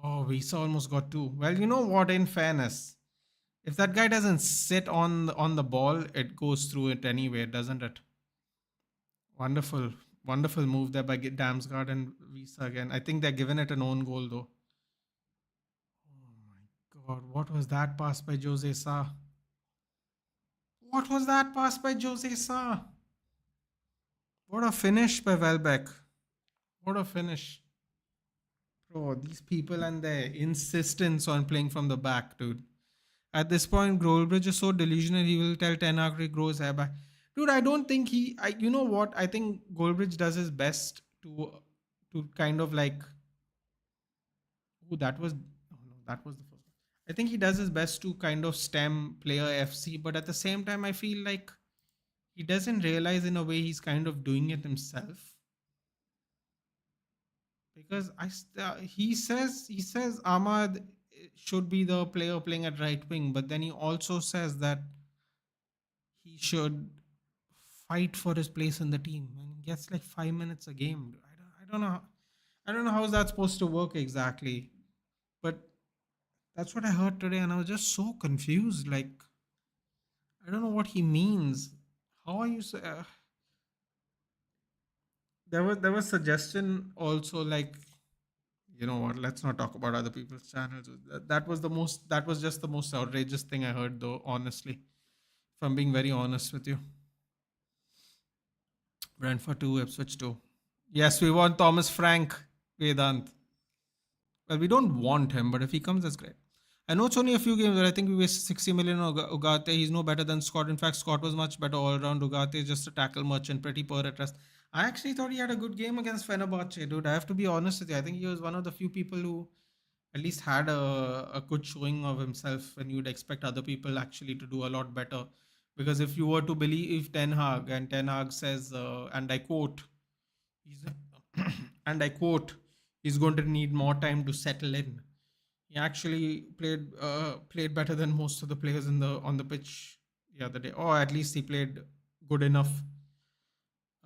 Oh, Visa almost got two. Well, you know what? In fairness, if that guy doesn't sit on the ball, it goes through it anyway, doesn't it? Wonderful, wonderful move there by Damsgaard and Visa again. I think they're giving it an own goal though. Oh my god, what was that pass by Jose Sa? What was that pass by Jose Sa? What a finish by Welbeck. What a finish. Bro, these people and their insistence on playing from the back, dude. At this point, Goldbridge is so delusional, he will tell Ten Hag to grow his hair back. Dude, I don't think you know what? I think Goldbridge does his best to kind of like, oh, that was the first one. I think he does his best to kind of stem player FC, but at the same time, I feel like he doesn't realize in a way he's kind of doing it himself because he says Ahmad should be the player playing at right wing, but then he also says that he should fight for his place in the team and he gets like 5 minutes a game. I don't know. I don't know how is that supposed to work exactly, but that's what I heard today, and I was just so confused. Like I don't know what he means. How are you? There was suggestion also like you know what? Let's not talk about other people's channels. That was just the most outrageous thing I heard though. Honestly, if I'm being very honest with you, Brentford 2, Ipswich 2. Yes, we want Thomas Frank, Vedant. Well, we don't want him, but if he comes, that's great. I know it's only a few games, but I think we wasted 60 million on Ugarte. He's no better than Scott. In fact, Scott was much better all around. Ugarte is just a tackle merchant, pretty poor at rest. I actually thought he had a good game against Fenerbahce, dude. I have to be honest with you. I think he was one of the few people who at least had a good showing of himself when you'd expect other people actually to do a lot better. Because if you were to believe Ten Hag, and Ten Hag says, and I quote, he's and I quote, he's going to need more time to settle in. He actually played better than most of the players in the on the pitch the other day, or at least he played good enough.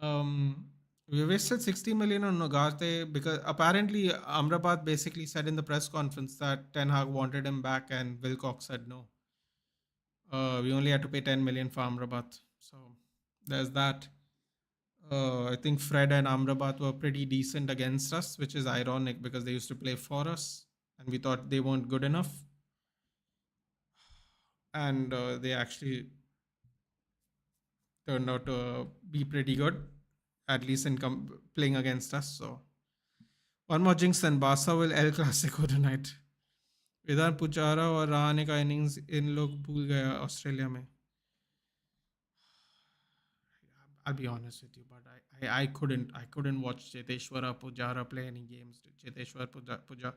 We wasted 60 million on Nogarte because apparently Amrabat basically said in the press conference that Ten Hag wanted him back, and Wilcox said no. We only had to pay 10 million for Amrabat, so there's that. I think Fred and Amrabat were pretty decent against us, which is ironic because they used to play for us, and we thought they weren't good enough, and they actually turned out to be pretty good, at least in playing against us. So one more jinx, then Barca will El Clasico tonight. इधर पुजारा और रहाणे का innings in लोग भूल गया Australia में. I'll be honest with you, but I couldn't watch Cheteshwara Pujara play any games. Cheteshwar Pujara,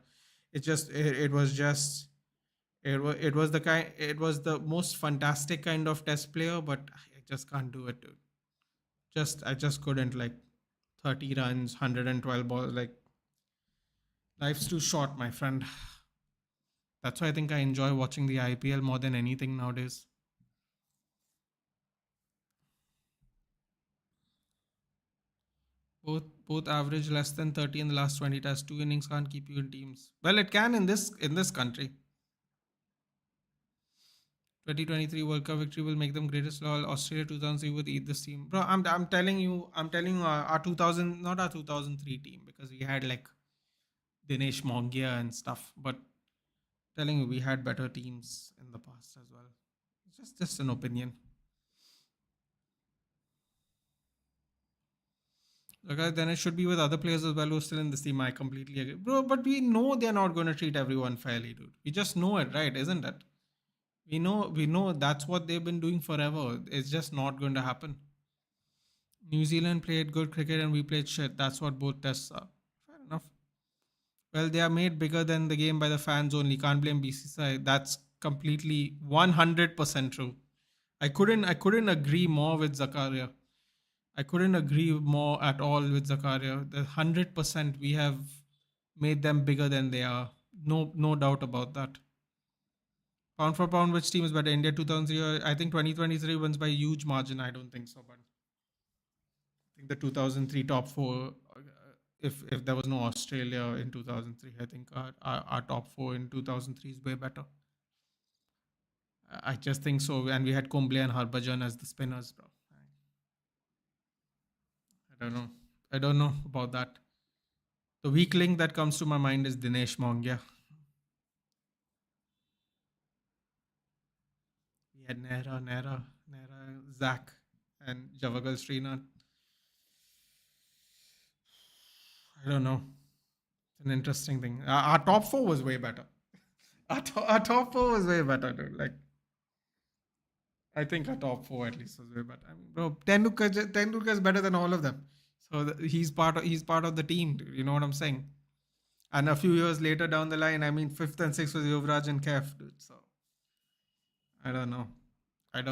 it was the most fantastic kind of test player, but I just can't do it, dude. I just couldn't, like, 30 runs, 112 balls, like, life's too short, my friend. That's why I think I enjoy watching the IPL more than anything nowadays. Both average less than 30 in the last 20 tests. Two innings can't keep you in teams. Well, it can in this country. 2023 World Cup victory will make them greatest of all. Australia 2003 would eat this team. Bro, I'm telling you, our 2000, not our 2003 team, because we had like Dinesh Mongia and stuff, but telling you we had better teams in the past as well. It's just an opinion. Okay, then it should be with other players as well who are still in this team. I completely agree. Bro, but we know they're not going to treat everyone fairly, dude. We just know it, right? Isn't it? We know that's what they've been doing forever. It's just not going to happen. New Zealand played good cricket and we played shit. That's what both tests are. Fair enough. Well, they are made bigger than the game by the fans only. Can't blame BCCI. That's completely 100% true. I couldn't agree more with Zakaria. I couldn't agree more at all with Zakaria. The 100% we have made them bigger than they are. No doubt about that. Pound for pound, which team is better? India 2003. I think 2023 wins by a huge margin. I don't think so, but I think the 2003 top four. If there was no Australia in 2003, I think our top four in 2003 is way better. I just think so. And we had Kumble and Harbhajan as the spinners, bro. I don't know. I don't know about that. The weak link that comes to my mind is Dinesh Mongia. We had Nehra, Zach, and Javagal Srinath. I don't know. It's an interesting thing. Our top four was way better. Our top four was way better, dude. Like, I think our top four at least was way better. I mean, bro, Tendulkar is better than all of them. So he's part of the team, dude. You know what I'm saying? And a few years later down the line, I mean, fifth and sixth was Yuvraj and Kef, dude. So I don't know. It's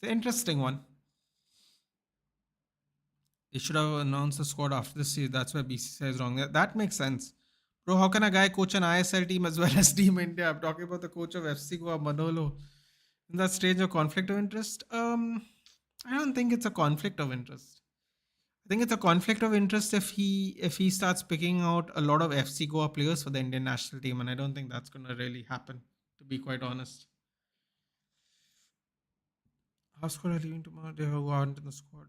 an interesting one. They should have announced the squad after the season. That's why BCCI is wrong. That makes sense. Bro, how can a guy coach an ISL team as well as Team India? I'm talking about the coach of FC Goa, Manolo. Isn't that stage a conflict of interest? I don't think it's a conflict of interest. I think it's a conflict of interest if he starts picking out a lot of FC Goa players for the Indian national team, and I don't think that's gonna really happen, to be quite honest. How squad are leaving tomorrow? They have gone to the squad.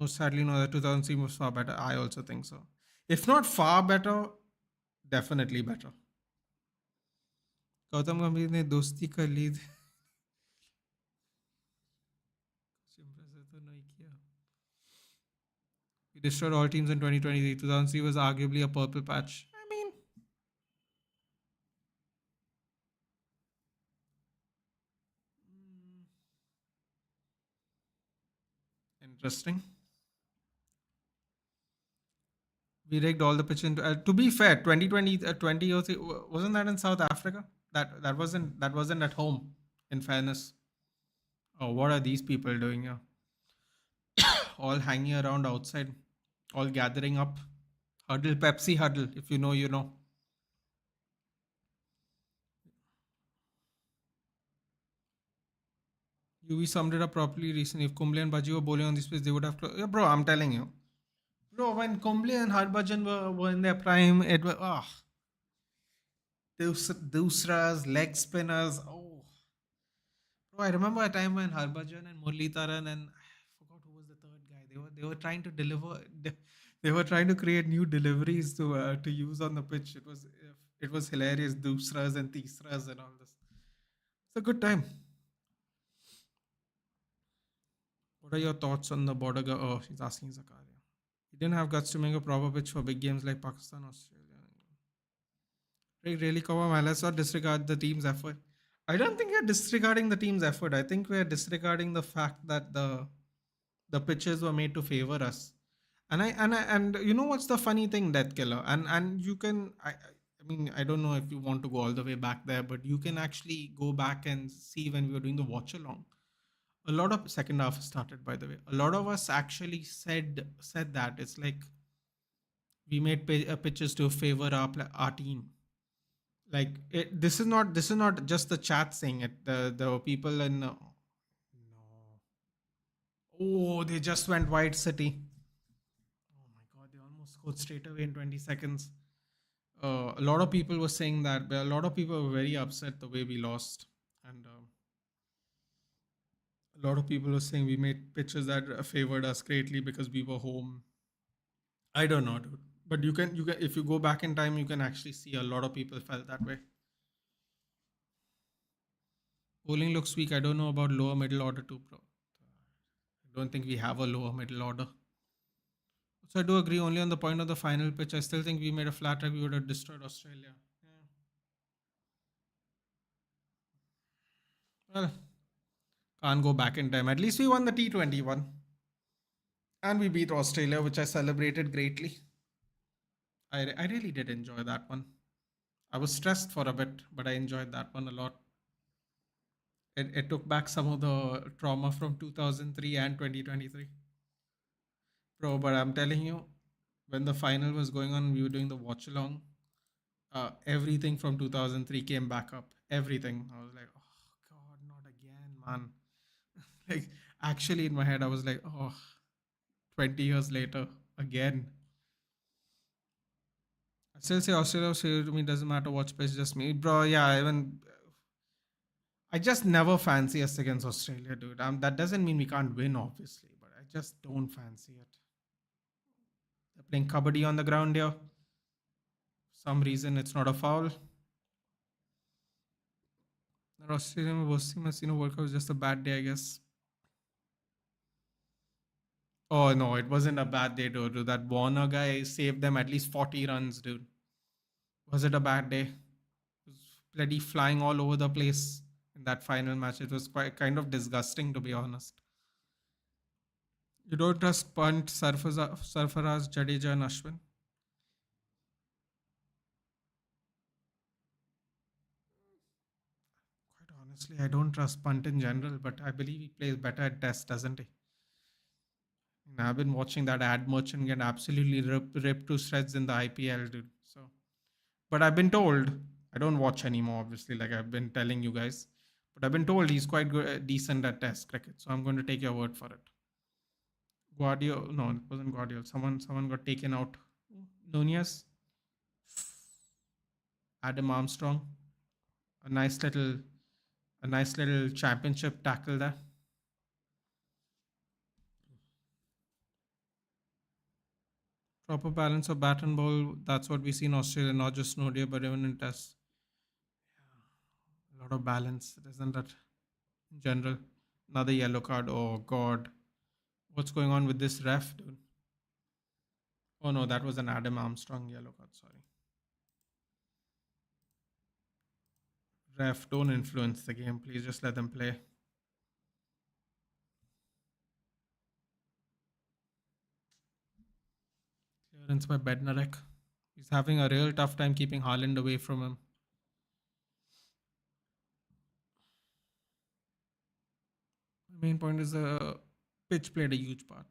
Oh, sadly, no. The 2003 was far better. I also think so. If not far better, definitely better. Gautam गंभीर ने दोस्ती कर ली थी. कुछ impressive तो नहीं किया. We He destroyed all teams in 2023. 2003 was arguably a purple patch. I mean, interesting. We rigged all the pitch into. To be fair, 2020, 2003 wasn't that in South Africa? That wasn't at home. In fairness, oh, what are these people doing here? All hanging around outside, all gathering up. Huddle, Pepsi huddle. If you know, you know. We summed it up properly recently. If Kumble and Baji were bowling on this pitch, they would have. Yeah, bro, I'm telling you. Bro, when Kumble and Harbhajan were in their prime, it was. Dusras, leg spinners. Oh, bro, I remember a time when Harbhajan and Muralidharan and I forgot who was the third guy. They were trying to deliver. They were trying to create new deliveries to use on the pitch. It was hilarious. Dusras and Tisras and all this. It's a good time. What are your thoughts on the border? Oh, she's asking Zakaria. He didn't have guts to make a proper pitch for big games like Pakistan, Australia. Really, come on, let's not disregard the team's effort. I don't think we're disregarding the team's effort. I think we're disregarding the fact that the pitches were made to favor us. And you know what's the funny thing, Death Killer? And you can I mean I don't know if you want to go all the way back there, but you can actually go back and see when we were doing the watch along. A lot of second half started, by the way. A lot of us actually said that it's like we made pitches to favor our team. Like this is not just the chat saying it. The people in no. Oh, they just went White City. Oh my god, they almost scored straight away in 20 seconds. A lot of people were saying that, but a lot of people were very upset the way we lost, and a lot of people were saying we made pitches that favored us greatly because we were home. I don't know, dude. But you can if you go back in time, you can actually see a lot of people felt that way. Bowling looks weak. I don't know about lower middle order too, bro. I don't think we have a lower middle order. So I do agree only on the point of the final pitch. I still think we made a flat track, we would have destroyed Australia. Yeah. Well, can't go back in time. At least we won the T21. And we beat Australia, which I celebrated greatly. I really did enjoy that one. I was stressed for a bit, but I enjoyed that one a lot. It took back some of the trauma from 2003 and 2023. Bro, but I'm telling you, when the final was going on, we were doing the watch along. Everything from 2003 came back up. Everything. I was like, oh God, not again, man. Like, actually, in my head, I was like, oh, 20 years later, again. I still say Australia, to me, doesn't matter what space, just me. Bro, yeah, I just never fancy us against Australia, dude. That doesn't mean we can't win, obviously, but I just don't fancy it. They're playing kabaddi on the ground here. Some reason it's not a foul. The Australian was World Cup was just a bad day, I guess. Oh no, it wasn't a bad day, dude. That Warner guy saved them at least 40 runs, dude. Was it a bad day? It was bloody flying all over the place in that final match. It was quite kind of disgusting, to be honest. You don't trust Punt, Sarfaraz, Jadeja, and Ashwin? Quite honestly, I don't trust Punt in general, but I believe he plays better at Test, doesn't he? And I've been watching that ad merchant get absolutely ripped to shreds in the IPL, dude. So, but I've been told I don't watch anymore, obviously, like I've been telling you guys. But I've been told he's quite good, decent at Test cricket. So I'm going to take your word for it. Guardiola, no, it wasn't Guardiola. Someone got taken out. Nunez, Adam Armstrong, a nice little, a nice little championship tackle there. Proper balance of bat and ball. That's what we see in Australia, not just in ODI, but even in Test. A lot of balance, isn't it? In general, another yellow card. Oh God, what's going on with this ref, dude? Oh no, that was an Adam Armstrong yellow card. Sorry. Ref, don't influence the game. Please just let them play. Clearance by Bednarek. He's having a real tough time keeping Haaland away from him. The main point is the pitch played a huge part.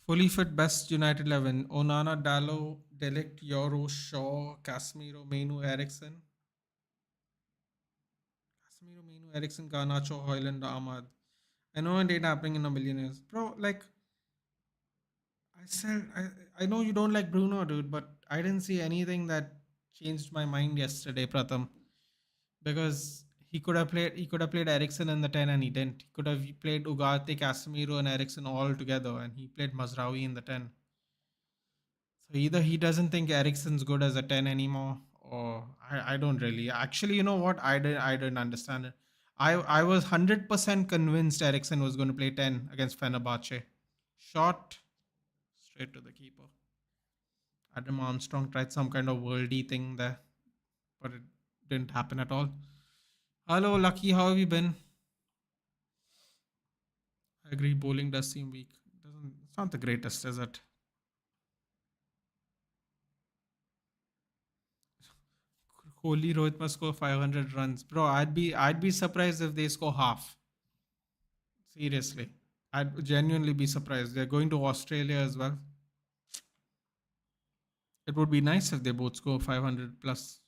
Fully fit best United 11. Onana, Dallo, Delict, Euro, Shaw, Casemiro, Mainu, Ericsson. Casemiro, Mainu, Ericsson, Garnacho, Hoyland, Ahmad. I know it ain't happening in a million years. Bro, like, I said, I know you don't like Bruno, dude, but I didn't see anything that changed my mind yesterday, Pratham. Because he could have played Ericsson in the 10 and he didn't. He could have played Ugarte, Casemiro, and Ericsson all together, and he played Mazraoui in the 10. So either he doesn't think Ericsson's good as a 10 anymore, or I don't really. Actually, you know what? I didn't understand it. I was 100% convinced Ericsson was going to play 10 against Fenerbahce. Shot straight to the keeper. Adam Armstrong tried some kind of worldy thing there, but it didn't happen at all. Hello, Lucky. How have you been? I agree. Bowling does seem weak. Doesn't. It's not the greatest, is it? Kohli, Rohit must score 500 runs, bro. I'd be surprised if they score half. Seriously, I'd genuinely be surprised. They're going to Australia as well. It would be nice if they both score 500 plus.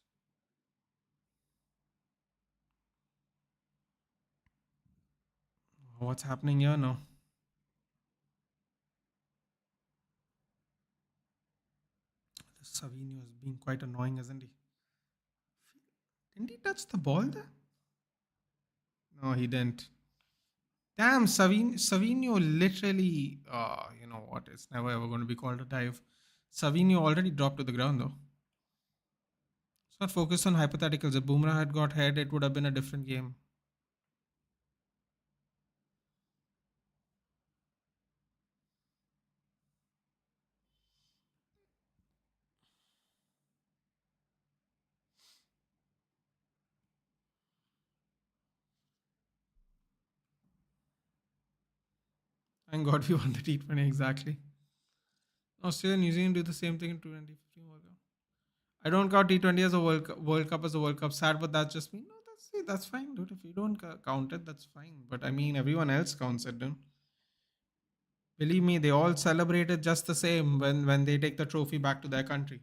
What's happening here now? This Savinho is being quite annoying, isn't he? Didn't he touch the ball there? No, he didn't. Damn, Savinho literally, you know what? It's never ever going to be called a dive. Savinho already dropped to the ground though. It's not focused on hypotheticals. If Boomerang had got head, it would have been a different game. Thank God we won the T20 exactly. Australia and New Zealand do the same thing in 2015 World Cup. I don't count T20 as a World Cup as a World Cup. Sad, but that's just me. No, that's fine, dude. If you don't count it, that's fine. But I mean, everyone else counts it, dude. Believe me, they all celebrate it just the same when they take the trophy back to their country.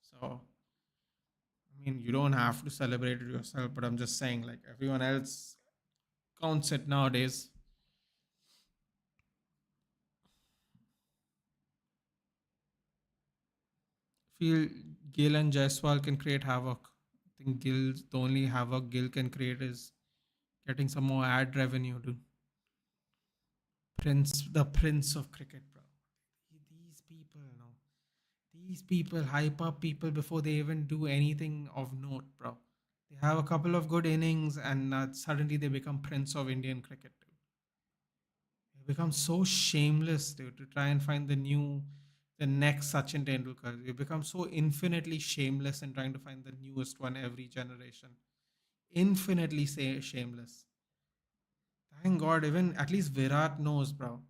So I mean, you don't have to celebrate it yourself, but I'm just saying, like everyone else counts it nowadays. Feel Gill and Jaiswal can create havoc. I think Gill's the only havoc Gill can create is getting some more ad revenue, dude. The prince of cricket, bro. These people, you know, these people hype up people before they even do anything of note, bro. They have a couple of good innings, and suddenly they become prince of Indian cricket, dude. They become so shameless, dude, to try and find the next Sachin Tendulkar. They become so infinitely shameless in trying to find the newest one every generation. Infinitely shameless. Thank God, even at least Virat knows, bro.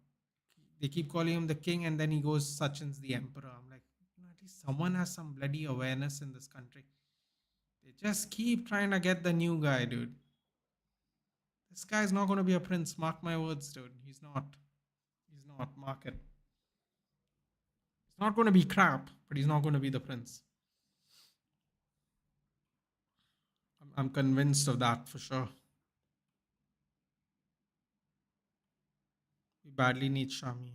They keep calling him the king, and then he goes, Sachin's the emperor. I'm like, at least someone has some bloody awareness in this country. They just keep trying to get the new guy, dude. This guy's not going to be a prince. Mark my words, dude. He's not. He's not. Mark it. He's not going to be crap, but he's not going to be the prince. I'm convinced of that for sure. We badly need Shami.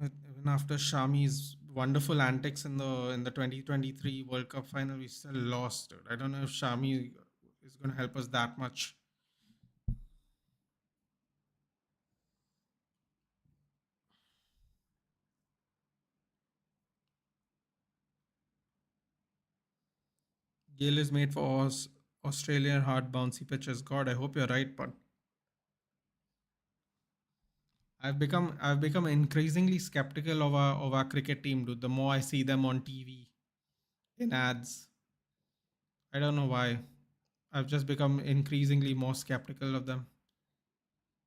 Yeah, even after Shami's wonderful antics in the 2023 World Cup final, we still lost. Dude. I don't know if Shami is going to help us that much. Gale is made for Australian hard bouncy pitches. God, I hope you're right, but I've become increasingly skeptical of our cricket team, dude. The more I see them on TV in ads, I don't know why. I've just become increasingly more skeptical of them.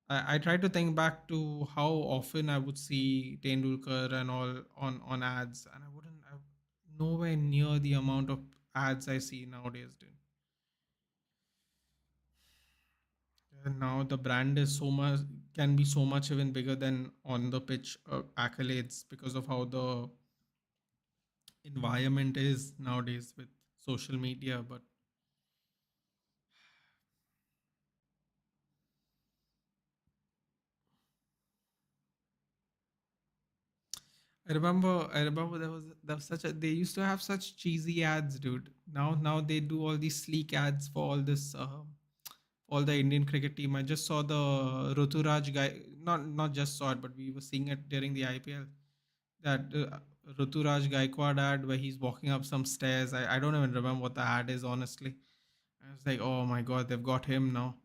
I try to think back to how often I would see Tendulkar and all on ads, and I wouldn't have nowhere near the amount of ads I see nowadays, dude. And now the brand is so much can be so much even bigger than on the pitch accolades because of how the environment is nowadays with social media. But I remember there was such a they used to have such cheesy ads, dude. Now they do all these sleek ads for all this all the Indian cricket team. I just saw the Ruturaj guy, not just saw it, but we were seeing it during the IPL. That Ruturaj Gaikwad ad where he's walking up some stairs. I don't even remember what the ad is honestly. I was like, oh my god, they've got him now.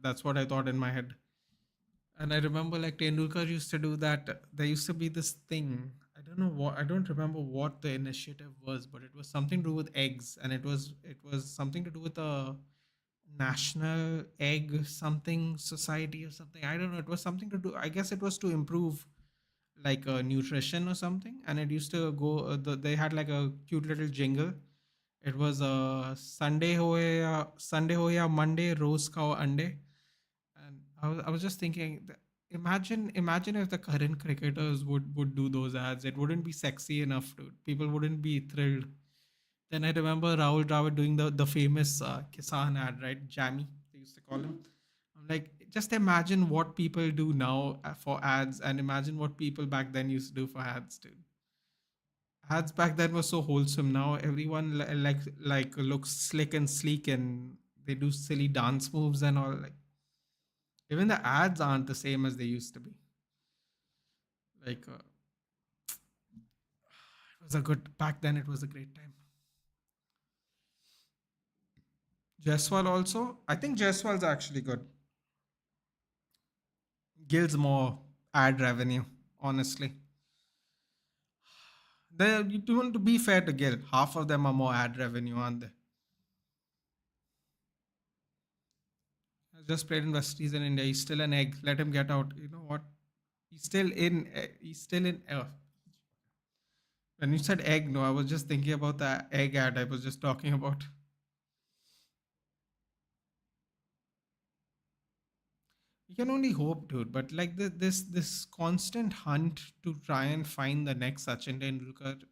That's what I thought in my head. And I remember like Tendulkar used to do that. There used to be this thing. I don't know what. I don't remember what the initiative was, but it was something to do with eggs, and it was something to do with a national egg something society or something. I don't know. It was something to do. I guess it was to improve like nutrition or something. And it used to go. They had like a cute little jingle. It was Sunday hoya Monday rose cow ande. And I was just thinking, imagine if the current cricketers would do those ads. It wouldn't be sexy enough, dude. People wouldn't be thrilled. Then I remember Rahul Dravid doing the famous Kisan ad, right? Jammy, they used to call him. I'm like, just imagine what people do now for ads, and imagine what people back then used to do for ads, dude. Ads back then were so wholesome. Now everyone like looks slick and sleek, and they do silly dance moves and all. Like even the ads aren't the same as they used to be. Like it was a good back then. It was a great time. Jaiswal also. I think Jaiswal's actually good. Gill's more ad revenue. Honestly, you want to be fair to Gill. Half of them are more ad revenue, aren't they? He's just played in West Indies in India. He's still an egg. Let him get out. You know what? He's still in. He's still in. When you said egg, no, I was just thinking about the egg ad I was just talking about. We can only hope, dude. But like this constant hunt to try and find the next Sachin Tendulkar,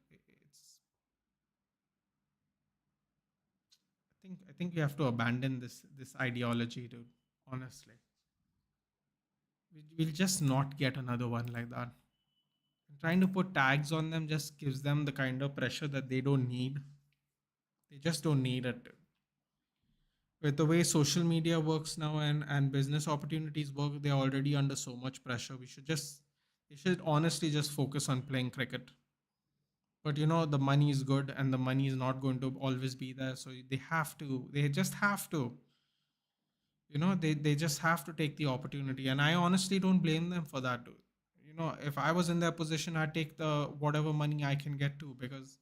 I think we have to abandon this ideology, dude. Honestly, we'll just not get another one like that. And trying to put tags on them just gives them the kind of pressure that they don't need. They just don't need it. With the way social media works now and business opportunities work, they're already under so much pressure. They should honestly just focus on playing cricket. But the money is good and the money is not going to always be there. So they just have to, they just have to take the opportunity. And I honestly don't blame them for that. If I was in their position, I'd take the whatever money I can get to because,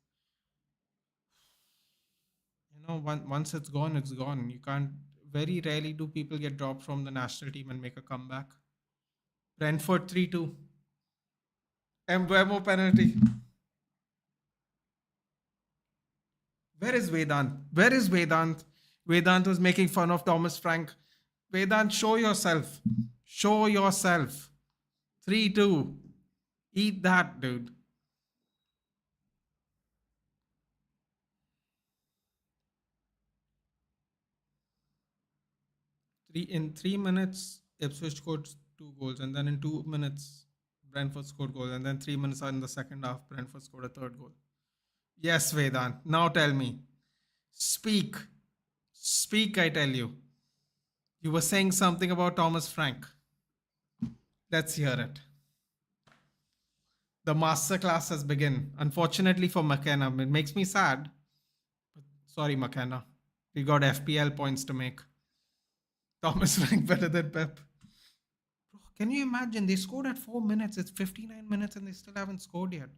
once it's gone, it's gone. You can't, very rarely do people get dropped from the national team and make a comeback. Brentford 3-2. Embuemo penalty. Where is Vedant? Where is Vedant? Vedant was making fun of Thomas Frank. Vedant, show yourself. Show yourself. 3-2. Eat that, dude. In 3 minutes, Ipswich scored 2 goals, and then in 2 minutes, Brentford scored goals, and then 3 minutes in the second half, Brentford scored a third goal. Yes, Vedant. Now tell me. Speak. Speak, I tell you. You were saying something about Thomas Frank. Let's hear it. The masterclass has begun. Unfortunately for McKenna, it makes me sad. Sorry, McKenna. We got FPL points to make. Thomas Frank better than Pep. Bro, can you imagine? They scored at 4 minutes. It's 59 minutes and they still haven't scored yet.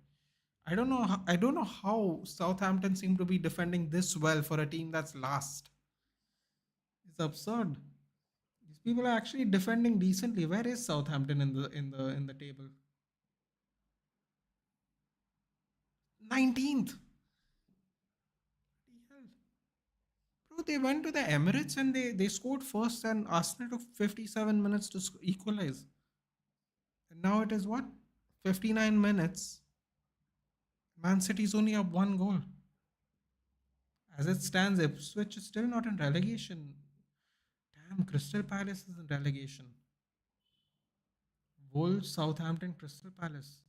I don't know. I don't know how Southampton seem to be defending this well for a team that's last. It's absurd. These people are actually defending decently. Where is Southampton in the table? 19th. Bro, they went to the Emirates and they scored first, and Arsenal took 57 minutes to equalize. And now it is what? 59 minutes. Man City's only up one goal. As it stands, Ipswich is still not in relegation. Damn, Crystal Palace is in relegation. Wolves, Southampton, Crystal Palace.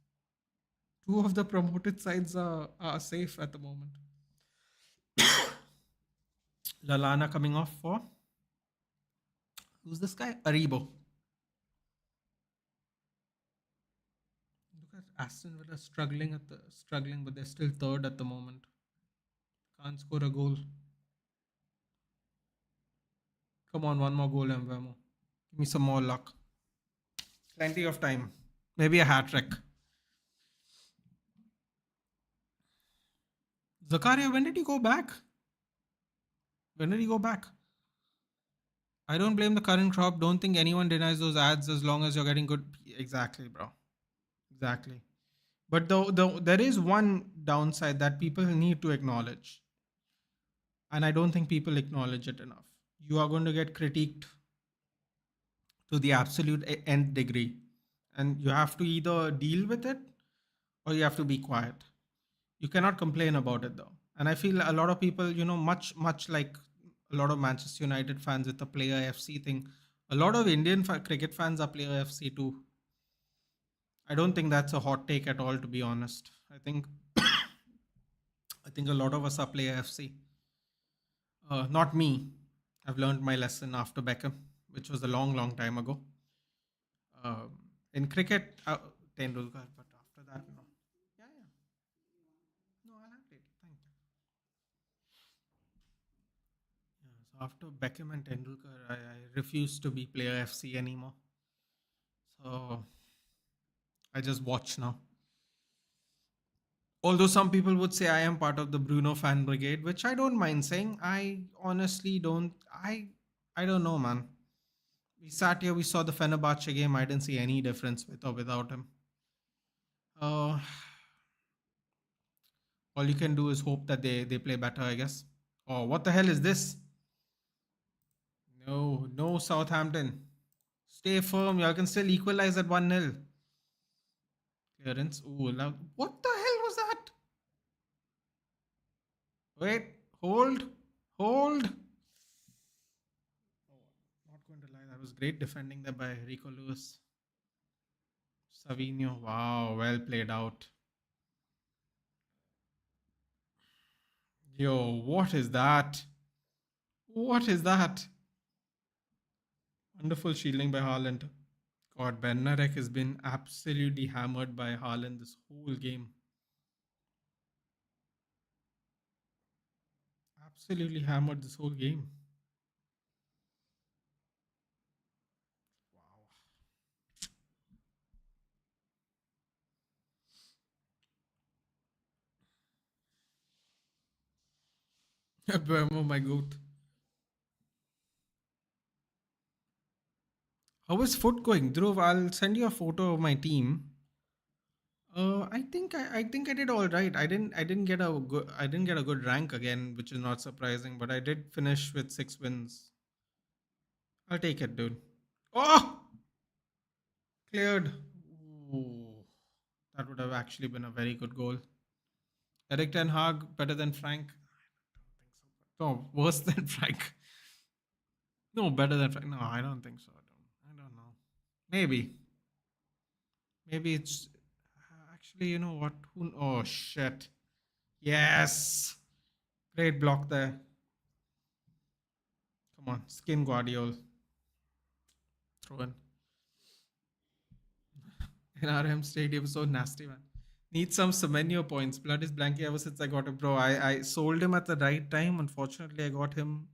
Two of the promoted sides are safe at the moment. Lalana coming off for who's this guy? Aribo. Look at Aston Villa struggling, but they're still third at the moment. Can't score a goal. Come on, one more goal, Mbemo. Give me some more luck. Plenty of time. Maybe a hat trick. Zakaria, when did he go back? When did he go back? I don't blame the current crop. Don't think anyone denies those ads as long as you're getting good. Exactly, bro. Exactly. But there is one downside that people need to acknowledge. And I don't think people acknowledge it enough. You are going to get critiqued to the absolute nth degree. And you have to either deal with it or you have to be quiet. You cannot complain about it though. And I feel a lot of people, much like a lot of Manchester United fans with the Player FC thing, a lot of Indian cricket fans are Player FC too. I don't think that's a hot take at all, to be honest. I think a lot of us are Player FC. Not me. I've learned my lesson after Beckham, which was a long, long time ago. In cricket, Tendulkar, but after that, no. Yeah, yeah. No, I'll have it. Thank you. Yeah, so after Beckham and Tendulkar, I refuse to be Player FC anymore. So I just watch now. Although some people would say I am part of the Bruno fan brigade, which I don't mind saying. I honestly don't. I don't know, man. We sat here, we saw the Fenerbahce game. I didn't see any difference with or without him. Uh, all you can do is hope that they play better, I guess. Oh, what the hell is this? No, Southampton. Stay firm. You all can still equalize at 1-0. Clearance. Ooh, now, what the hell was that? Wait, hold. Oh, not going to lie. That was great defending there by Rico Lewis. Savinho. Wow, well played out. Yo, what is that? What is that? Wonderful shielding by Haaland. God, Bernarek has been absolutely hammered by Haaland this whole game. Absolutely hammered this whole game. Wow. Oh my god. How is foot going? Dhruv, I'll send you a photo of my team. I think I did all right. I didn't get a good rank again, which is not surprising, but I did finish with 6 wins. I'll take it, dude. Oh, cleared. Ooh, that would have actually been a very good goal. Eric Ten Hag better than Frank? No, worse than Frank. No, better than Frank. No, I don't think so. I don't know. Maybe. Maybe it's actually, you know what? Oh shit. Yes. Great block there. Come on, skin Guardiola. Throw in. NRM Stadium, so nasty, man. Need some Semenyo points. Blood is blanky ever since I got him, bro. I sold him at the right time. Unfortunately, I got him.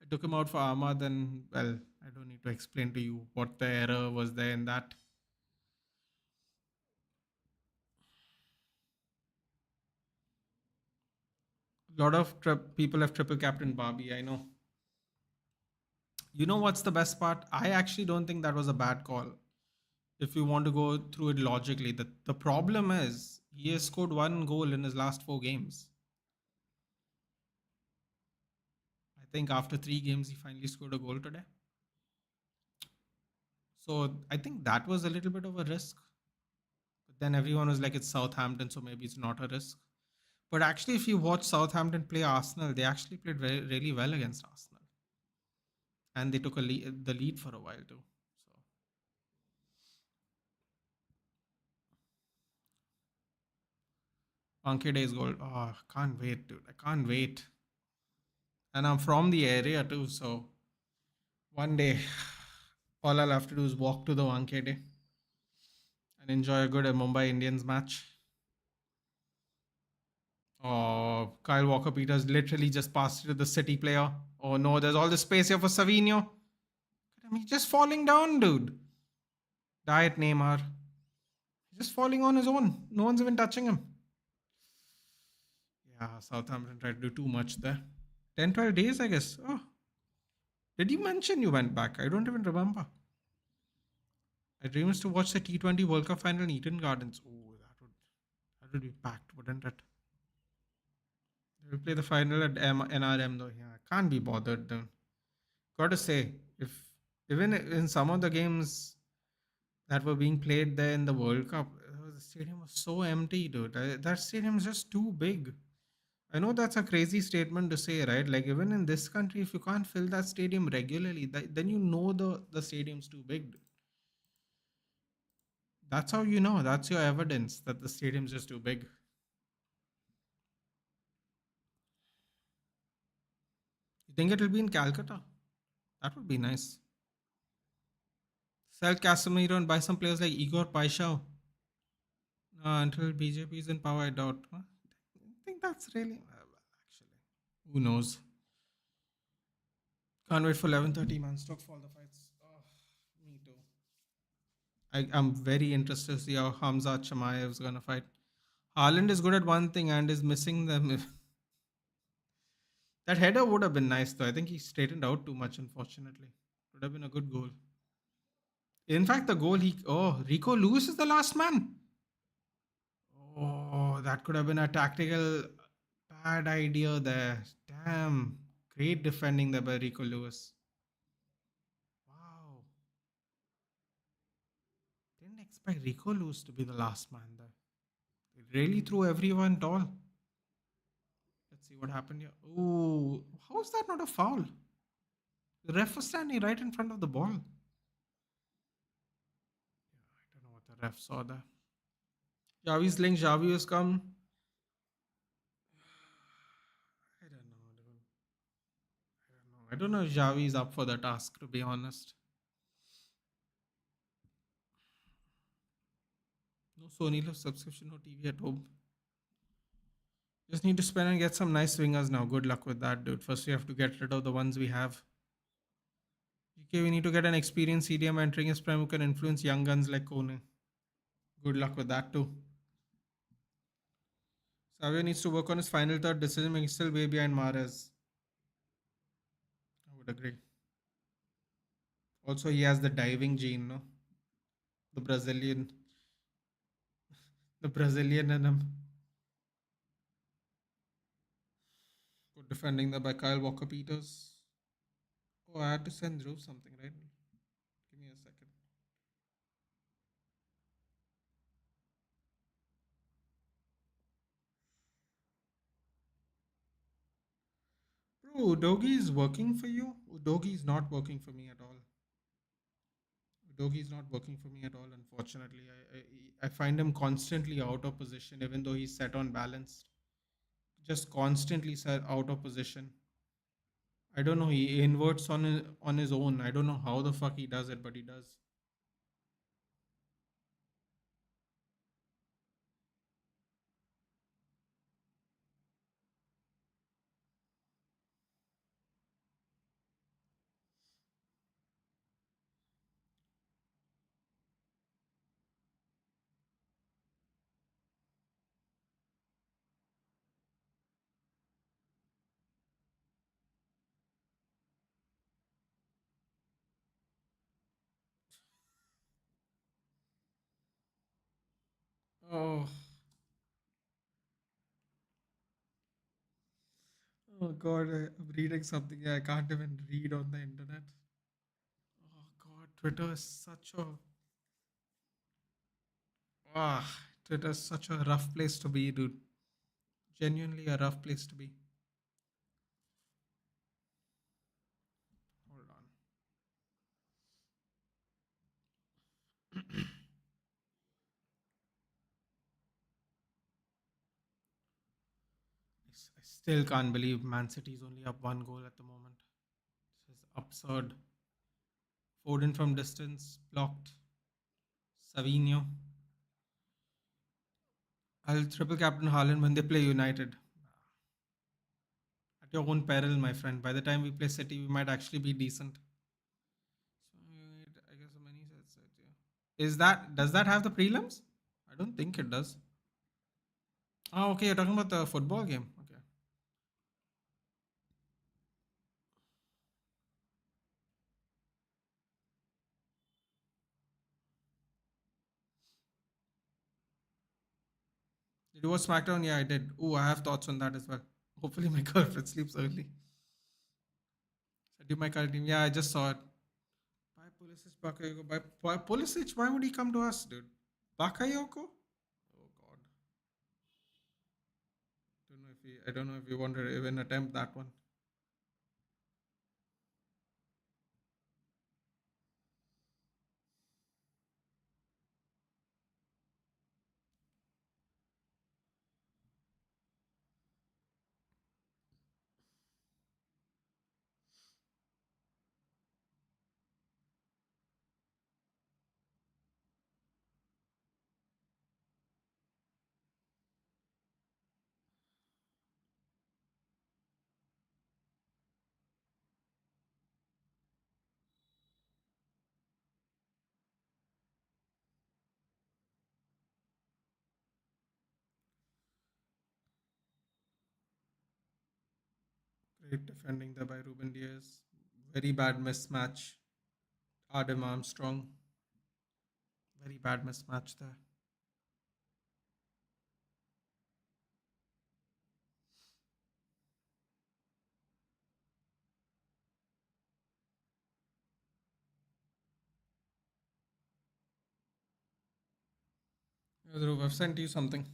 I took him out for Arma. Then, well, I don't need to explain to you what the error was there in that. A lot of people have triple captain Barbie. I know. You know what's the best part? I actually don't think that was a bad call. If you want to go through it logically, the problem is he has scored one goal in his last four games. I think after three games, he finally scored a goal today. So I think that was a little bit of a risk. But then everyone was like, it's Southampton, so maybe it's not a risk. But actually, if you watch Southampton play Arsenal, they actually played really well against Arsenal. And they took the lead for a while too. So Ankede's goal. Oh, can't wait, dude. I can't wait. And I'm from the area too, so one day all I'll have to do is walk to the Wankhede and enjoy a good Mumbai Indians match. Oh, Kyle Walker Peters literally just passed it to the City player. Oh no, there's all the space here for Savinho. He's just falling down, dude. Diet Neymar. He's just falling on his own. No one's even touching him. Yeah, Southampton tried to do too much there. 10, 12 days, I guess. Oh, did you mention you went back? I don't even remember. I dreams to watch the T20 World Cup final in Eden Gardens. Oh, that would be packed, wouldn't it? They will play the final at NRM though. Yeah, I can't be bothered. Then. Got to say, if even in some of the games that were being played there in the World Cup, the stadium was so empty, dude. That stadium is just too big. I know that's a crazy statement to say, right? Like even in this country, if you can't fill that stadium regularly, then you know the stadium's too big. That's how you know. That's your evidence that the stadium's just too big. You think it'll be in Calcutta? That would be nice. Sell Casemiro and buy some players like Igor Paishao. Until BJP is in power, I doubt. Huh? I think that's really actually. Who knows? Can't wait for 11:30 man. Stock for all the fights. Oh, me too. I'm very interested to see how Hamza Chamayev is gonna fight. Haaland is good at one thing and is missing them. That header would have been nice though. I think he straightened out too much, unfortunately. Would have been a good goal. In fact, the goal Rico Lewis is the last man. Oh, that could have been a tactical bad idea there. Damn. Great defending there by Rico Lewis. Wow. Didn't expect Rico Lewis to be the last man there. They really threw everyone tall. Let's see what happened here. Oh, how is that not a foul? The ref was standing right in front of the ball. Yeah, I don't know what the ref saw there. Javi's link, Javi has come. I don't know, dude. I don't know if Javi is up for the task, to be honest. No Sony Live subscription, no TV at home. Just need to spend and get some nice swingers now. Good luck with that, dude. First, we have to get rid of the ones we have. Okay, we need to get an experienced CDM entering his prime who can influence young guns like Kone. Good luck with that, too. Savio needs to work on his final third decision making, still way behind Mahrez. I would agree. Also, he has the diving gene, no? The Brazilian. The Brazilian in him. Good defending there by Kyle Walker Peters. Oh, I had to send Dhruv something, right? Give me a second. Bro, Udogi is working for you? Udogi is not working for me at all. Udogi is not working for me at all, unfortunately. I find him constantly out of position, even though he's set on balanced. Just constantly set out of position. I don't know. He inverts on his own. I don't know how the fuck he does it, but he does. Oh God, I'm reading something I can't even read on the internet. Oh God, Twitter is such a Twitter is such a rough place to be, dude. Genuinely a rough place to be. Hold on. I still can't believe Man City is only up one goal at the moment. This is absurd. Foden from distance, blocked. Savinho. I'll triple captain Haaland when they play United. At your own peril, my friend. By the time we play City, we might actually be decent. So I guess many said that. Yeah. Does that have the prelims? I don't think it does. Oh, okay. You're talking about the football game. Okay. Did you watch SmackDown? Yeah, I did. Oh, I have thoughts on that as well. Hopefully, my girlfriend sleeps early. Said you my current team. Yeah, I just saw it. By Pulisic, Bakayoko. By Pulisic, why would he come to us, dude? Bakayoko? Oh God. I don't know if we want to even attempt that one. Great defending there by Ruben Diaz. Very bad mismatch. Adam Armstrong. Very bad mismatch there. Dhruv, I've sent you something.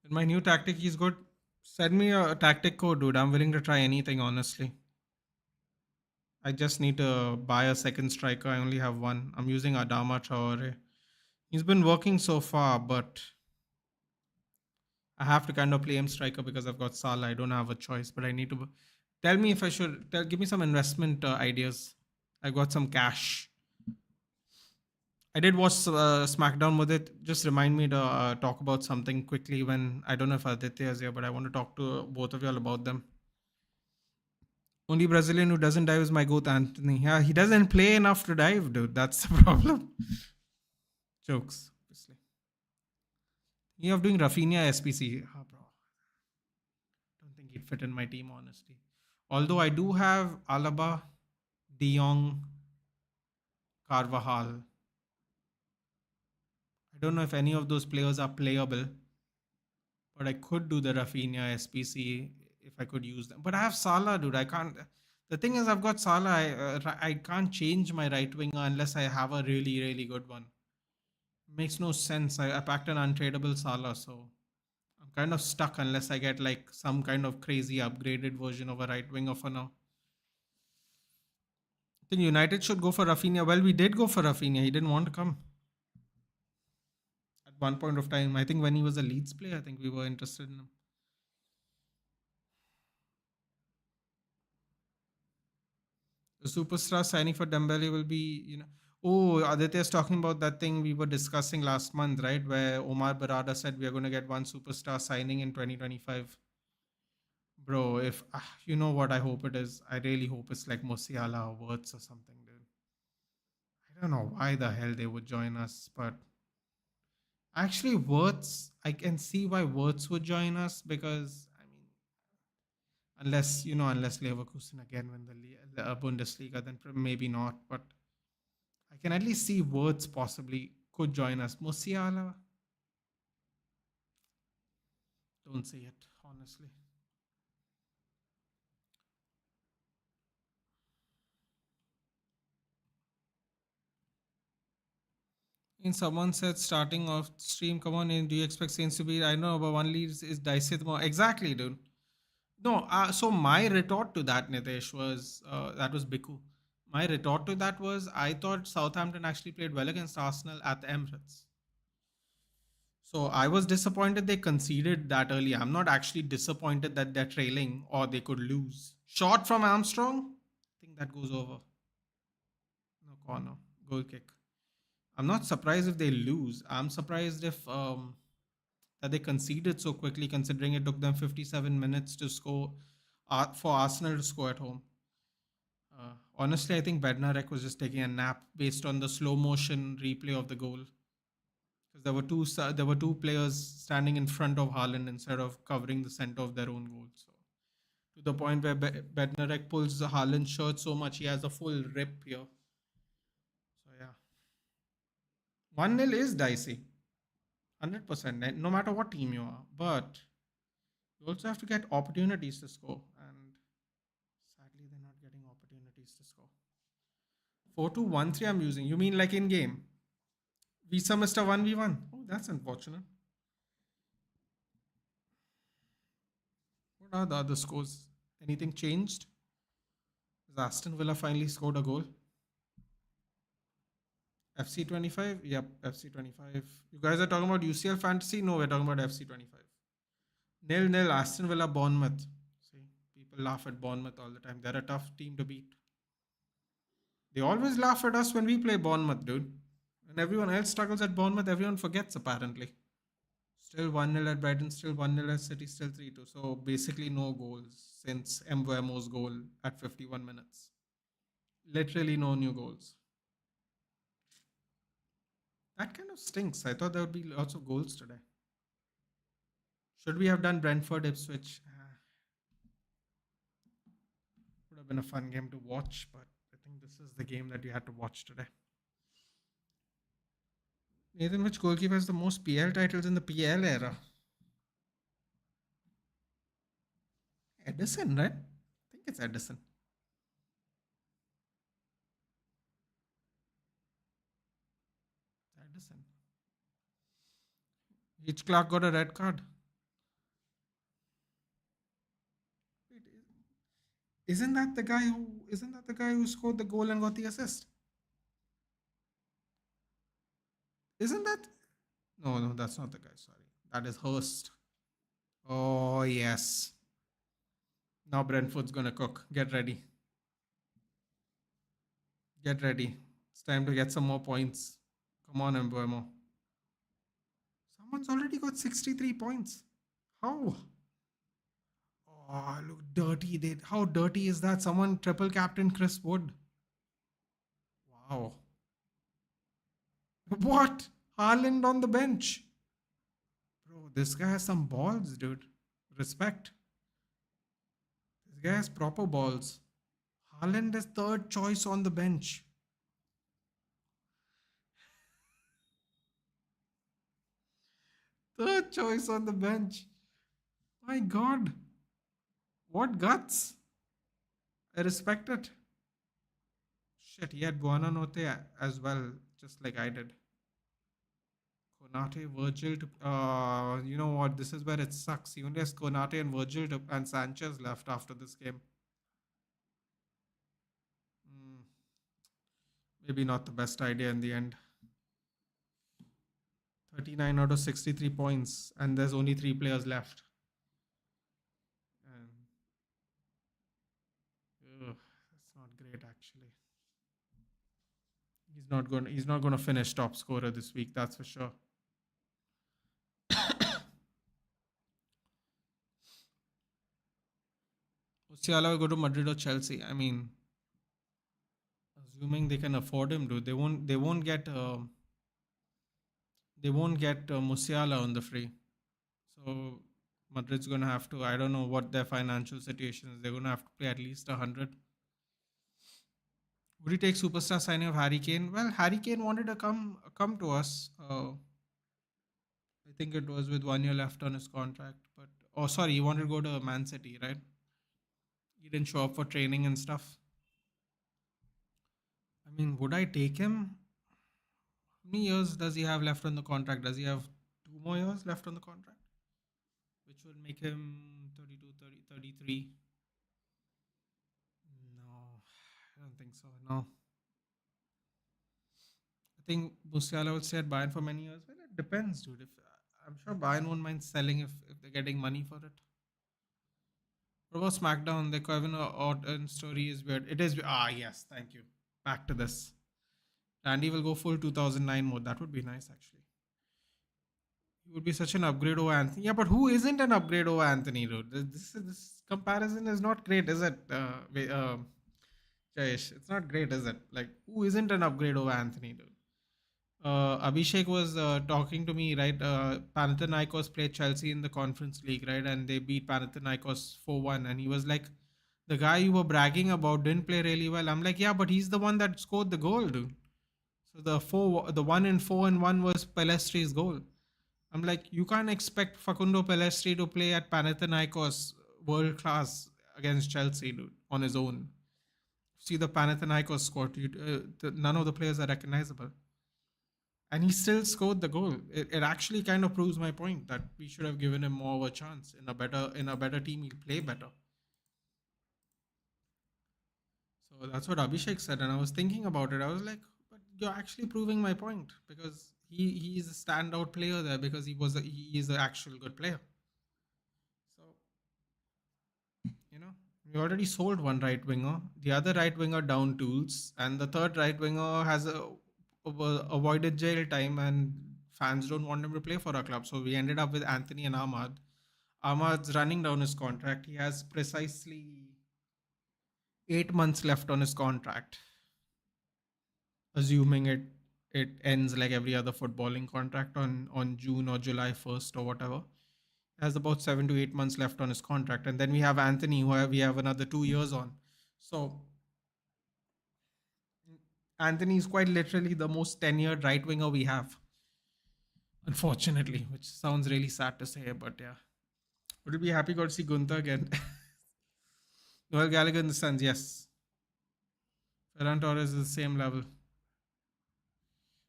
And my new tactic is good. Send me a tactic code, dude. I'm willing to try anything, honestly. I just need to buy a second striker. I only have one. I'm using Adama Traore. He's been working so far, but I have to kind of play him striker because I've got Salah. I don't have a choice, but I need to tell me if I should give me some investment ideas. I got some cash. I did watch SmackDown with it. Just remind me to talk about something quickly when I don't know if Aditya is here, but I want to talk to both of y'all about them. Only Brazilian who doesn't dive is my goat, Anthony. Yeah, he doesn't play enough to dive, dude. That's the problem. Jokes, obviously. You have doing Rafinha SPC. Ah, bro. Don't think he'd fit in my team, honestly. Although I do have Alaba, De Jong, Carvajal. I don't know if any of those players are playable, but I could do the Rafinha SPC if I could use them. But I have Salah, dude. I can't. The thing is, I've got Salah. I can't change my right winger unless I have a really, really good one. Makes no sense. I packed an untradeable Salah, so I'm kind of stuck unless I get like some kind of crazy upgraded version of a right winger for now. I think United should go for Rafinha. Well, we did go for Rafinha. He didn't want to come at one point of time. I think when he was a Leeds player, I think we were interested in him. The superstar signing for Dembele will be, Oh, Aditya's talking about that thing we were discussing last month, right? Where Omar Barada said we are going to get one superstar signing in 2025. Bro, if you know what I hope it is, I really hope it's like Musiala or Wirtz or something, dude. I don't know why the hell they would join us, but actually, Wirtz, I can see why Wirtz would join us because I mean, unless Leverkusen again win the Bundesliga, then maybe not. But I can at least see Wirtz possibly could join us. Musiala, Don't see it, honestly. In someone said starting off stream, come on in. Do you expect Saints to be? I know, but one lead is dicey at the moment. Exactly, dude. No, so my retort to that, Nitesh, was that was Biku. My retort to that was I thought Southampton actually played well against Arsenal at the Emirates. So I was disappointed they conceded that early. I'm not actually disappointed that they're trailing or they could lose. Shot from Armstrong, I think that goes over. No corner, goal kick. I'm not surprised if they lose. I'm surprised if that they conceded so quickly, considering it took them 57 minutes to score for Arsenal to score at home. Honestly, I think Bednarek was just taking a nap based on the slow motion replay of the goal because there were two players standing in front of Haaland instead of covering the center of their own goal. So to the point where Bednarek pulls the Haaland shirt so much he has a full rip here. So yeah, 1-0 is dicey, 100%. No matter what team you are, but you also have to get opportunities to score, and sadly they're not getting opportunities to score. 4-2-1-3 I'm using. You mean like in game? Visa Mr. 1v1. Oh, that's unfortunate. What are the other scores? Anything changed? Has Aston Villa finally scored a goal? FC 25? Yep, FC 25. You guys are talking about UCL Fantasy? No, we're talking about FC 25. 0-0 Aston Villa Bournemouth. See, people laugh at Bournemouth all the time. They're a tough team to beat. They always laugh at us when we play Bournemouth, dude. And everyone else struggles at Bournemouth, everyone forgets apparently. Still 1-0 at Brighton, still 1-0 at City, still 3-2. So basically no goals since Mbuemo's goal at 51 minutes. Literally no new goals. That kind of stinks. I thought there would be lots of goals today. Should we have done Brentford Ipswich? Would have been a fun game to watch, but I think this is the game that you had to watch today. Nathan, which goalkeeper has the most PL titles in the PL era? Edison, right? I think it's Edison. Edison. Each Clark got a red card. Wait, isn't that the guy who scored the goal and got the assist? Isn't that? No, that's not the guy. Sorry, that is Hurst. Oh yes. Now Brentford's gonna cook. Get ready. Get ready. It's time to get some more points. Come on, Mbuemo. Someone's already got 63 points. How? Oh, look dirty. How dirty is that? Someone triple captain Chris Wood. Wow. What? Haaland on the bench. Bro, this guy has some balls, dude. Respect. This guy has proper balls. Haaland is third choice on the bench. Third choice on the bench. My God. What guts. I respect it. Shit, he had Buonanotte as well, just like I did. Konate, Virgil. You know what? This is where it sucks. He only has Konate and Virgil and Sanchez left after this game. Mm, maybe not the best idea in the end. 39 out of 63 points, and there's only three players left. And that's not great, actually. He's not going to finish top scorer this week. That's for sure. Musiala will go to Madrid or Chelsea. I mean, assuming they can afford him, dude, they won't. They won't get. They won't get Musiala on the free. So Madrid's gonna have to. I don't know what their financial situation is. They're gonna have to pay at least 100. Would you take superstar signing of Harry Kane? Well, Harry Kane wanted to come to us. I think it was with 1 year left on his contract, but Oh, sorry, he wanted to go to Man City, right? He didn't show up for training and stuff. I mean, would I take him? How many years does he have left on the contract? Does he have 2 more years left on the contract? Which will make him 32, 30, 33. No, I don't think so. No. I think Musiala will stay at Bayern for many years. Well, it depends, dude. If I'm sure Bayern won't mind selling if they're getting money for it. What about SmackDown? The Kevin Orton story is weird. It is. Yes. Thank you. Back to this. Randy will go full 2009 mode. That would be nice, actually. He would be such an upgrade over Anthony. Yeah, but who isn't an upgrade over Anthony, dude? This comparison is not great, is it? Jayesh, it's not great, is it? Like, who isn't an upgrade over Anthony, dude? Abhishek was talking to me, right? Panathinaikos played Chelsea in the Conference League, right? And they beat Panathinaikos 4-1. And he was like, the guy you were bragging about didn't play really well. I'm like, yeah, but he's the one that scored the goal, dude. So the 1 in 4 and 1 was Pelestri's goal. I'm like, you can't expect Facundo Pelestri to play at Panathinaikos world class against Chelsea, dude, on his own. See the Panathinaikos squad. None of the players are recognizable, and he still scored the goal. It actually kind of proves my point that we should have given him more of a chance in a better team. He'll play better. So that's what Abhishek said, and I was thinking about it. I was like, but you're actually proving my point because he's a standout player there because he is an actual good player. So you know we already sold one right winger, the other right winger down tools, and the third right winger has avoided jail time, and fans don't want him to play for our club. So we ended up with Anthony and Ahmad. Ahmad's running down his contract. He has precisely 8 months left on his contract, assuming it ends like every other footballing contract on June or July 1st or whatever. Has about 7 to 8 months left on his contract, and then we have Anthony, we have another 2 years on. So Anthony is quite literally the most tenured right winger we have, unfortunately, which sounds really sad to say, but yeah. Would you be happy to see Gunther again? Noel Gallagher in the Suns, yes. Ferran Torres is the same level.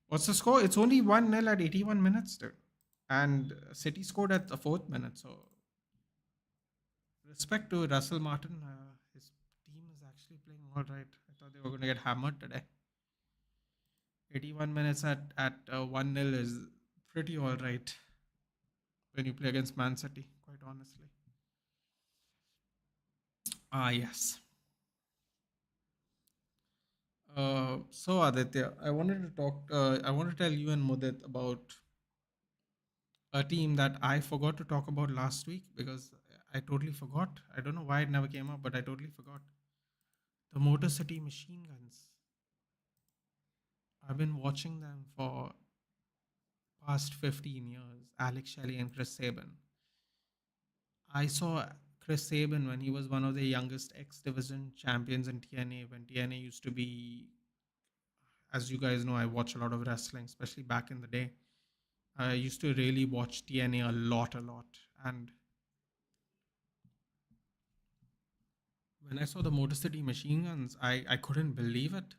What's the score? It's only 1-0 at 81 minutes, dude. And City scored at the 4th minute. So, respect to Russell Martin. His team is actually playing all right. I thought they were going to get hammered today. 81 minutes at 1-0 is pretty all right when you play against Man City, quite honestly. Yes. So Aditya, I wanted to talk. I want to tell you and Mudit about a team that I forgot to talk about last week because I totally forgot. I don't know why it never came up, but I totally forgot. The Motor City Machine Guns. I've been watching them for past 15 years. Alex Shelley and Chris Sabin. I saw Chris Sabin when he was one of the youngest X Division champions in TNA when TNA used to be, as you guys know, I watch a lot of wrestling, especially back in the day. I used to really watch TNA a lot. And when I saw the Motor City Machine Guns, I couldn't believe it.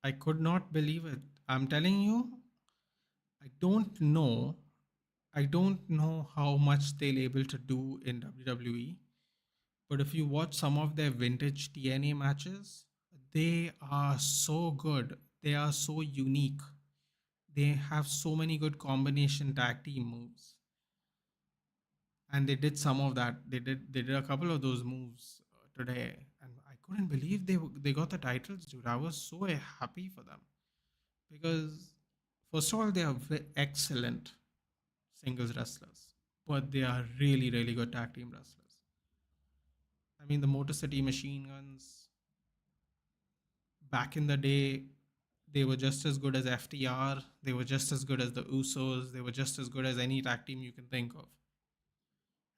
I could not believe it. I'm telling you, I don't know. I don't know how much they're able to do in WWE. But if you watch some of their vintage TNA matches, they are so good. They are so unique. They have so many good combination tag team moves. And they did some of that. They did a couple of those moves today, and I couldn't believe they got the titles, dude. I was so happy for them because first of all, they are excellent singles wrestlers, but they are really good tag team wrestlers. I mean, the Motor City Machine Guns back in the day, they were just as good as FTR. They were just as good as the Usos. They were just as good as any tag team you can think of.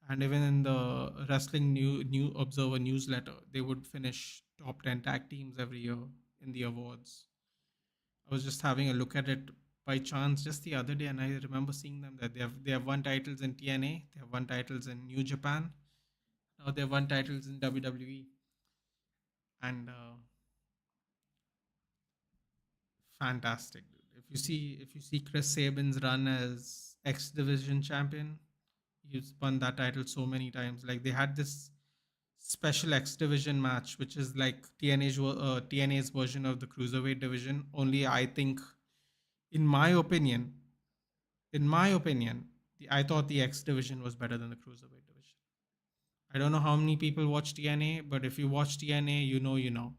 And even in the Wrestling New Observer newsletter, they would finish top 10 tag teams every year in the awards. I was just having a look at it by chance just the other day, and I remember seeing them that they have won titles in TNA, they have won titles in New Japan, now they have won titles in WWE, and fantastic, dude. If you see Chris Sabin's run as X Division champion, he's won that title so many times. Like they had this special X Division match, which is like TNA's version of the cruiserweight division. Only I think, in my opinion, I thought the X Division was better than the cruiserweight division. I don't know how many people watch TNA, but if you watch TNA, you know, you know.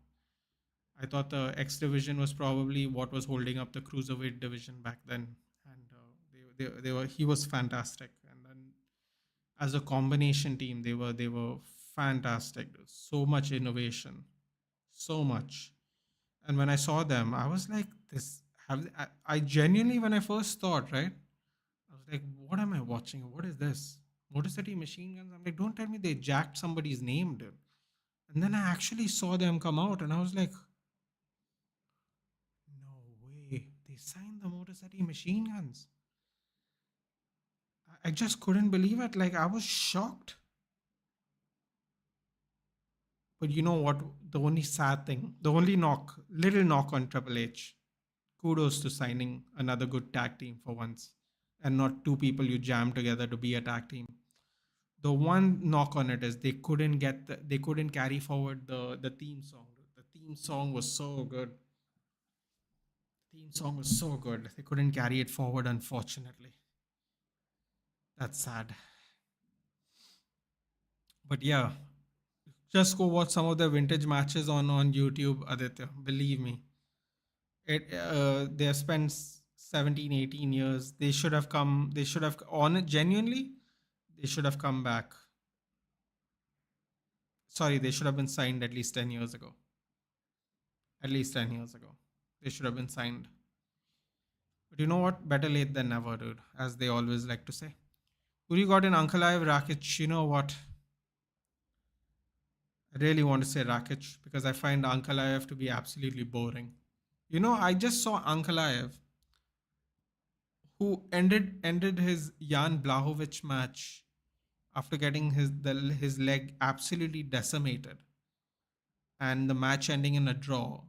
I thought the X Division was probably what was holding up the cruiserweight division back then, and they were he was fantastic. And then as a combination team, they were fantastic. So much innovation, so much. And when I saw them, I was like, this. I genuinely, when I first thought, right, I was like, what am I watching? What is this? Motor City Machine Guns? I'm like, don't tell me they jacked somebody's name, dude. And then I actually saw them come out, and I was like, no way. They signed the Motor City Machine Guns. I just couldn't believe it. Like, I was shocked. But you know what? The only sad thing, the only little knock on Triple H. Kudos to signing another good tag team for once, and not two people you jam together to be a tag team. The one knock on it is they couldn't carry forward the theme song. The theme song was so good. The theme song was so good. They couldn't carry it forward, unfortunately. That's sad. But yeah, just go watch some of the vintage matches on YouTube, Aditya. Believe me, they have spent 17, 18 years. They should have come. They should have on it genuinely. They should have come back. Sorry, they should have been signed at least 10 years ago. At least 10 years ago, they should have been signed. But you know what? Better late than never, dude. As they always like to say. Who you got in Uncle Ive, Rakic? You know what? I really want to say Rakic because I find Ankalaev to be absolutely boring. You know, I just saw Ankalaev who ended his Jan Blahovic match after getting his leg absolutely decimated and the match ending in a draw.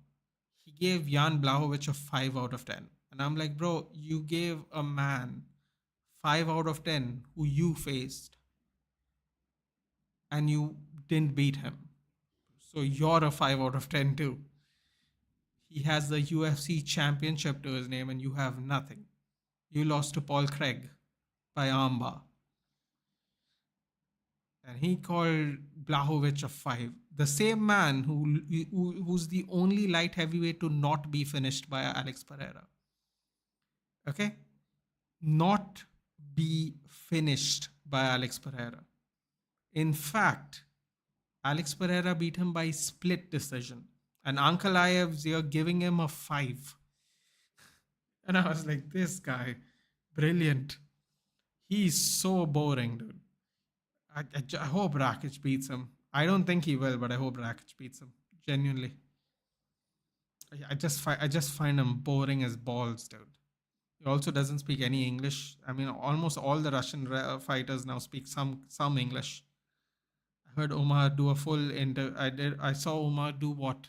He gave Jan Blahovic a 5 out of 10. And I'm like, bro, you gave a man 5 out of 10 who you faced and you didn't beat him. So you're a 5 out of 10 too. He has the UFC championship to his name and you have nothing. You lost to Paul Craig by armbar. And he called Blahovic a 5. The same man who's the only light heavyweight to not be finished by Alex Pereira. Okay? Not be finished by Alex Pereira. In fact, Alex Pereira beat him by split decision. And Ankalaev's here giving him a 5. And I was like, this guy, brilliant. He's so boring, dude. I hope Rakic beats him. I don't think he will, but I hope Rakic beats him. Genuinely. I just find him boring as balls, dude. He also doesn't speak any English. I mean, almost all the Russian fighters now speak some English. I heard Umar do a full I saw Umar do what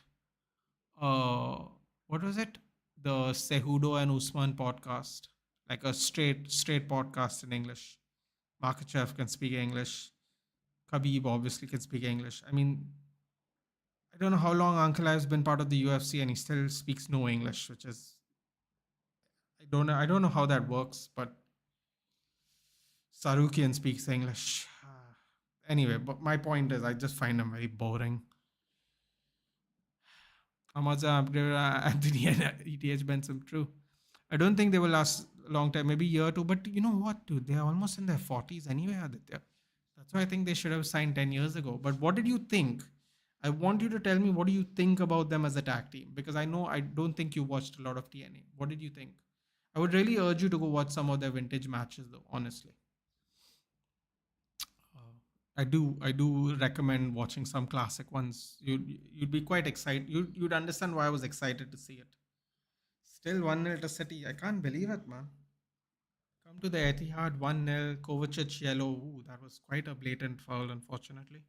was it? The Cejudo and Usman podcast. Like a straight podcast in English. Makachev can speak English. Khabib obviously can speak English. I mean, I don't know how long Ankalaev's been part of the UFC and he still speaks no English, which is I don't know how that works, but Sarukian speaks English. Anyway, but my point is I just find him very boring. Amaza Anthony and ETH Benson, true. I don't think they will last a long time, maybe a year or two. But you know what, dude? They're almost in their 40s anyway, Aditya. That's why I think they should have signed 10 years ago. But what did you think? I want you to tell me what do you think about them as a tag team? Because I know I don't think you watched a lot of TNA. What did you think? I would really urge you to go watch some of their vintage matches, though, honestly. I do recommend watching some classic ones. You'd be quite excited. You'd understand why I was excited to see it. Still 1-0 to City. I can't believe it, man. Come to the Etihad 1-0. Kovacic yellow. Ooh, that was quite a blatant foul, unfortunately.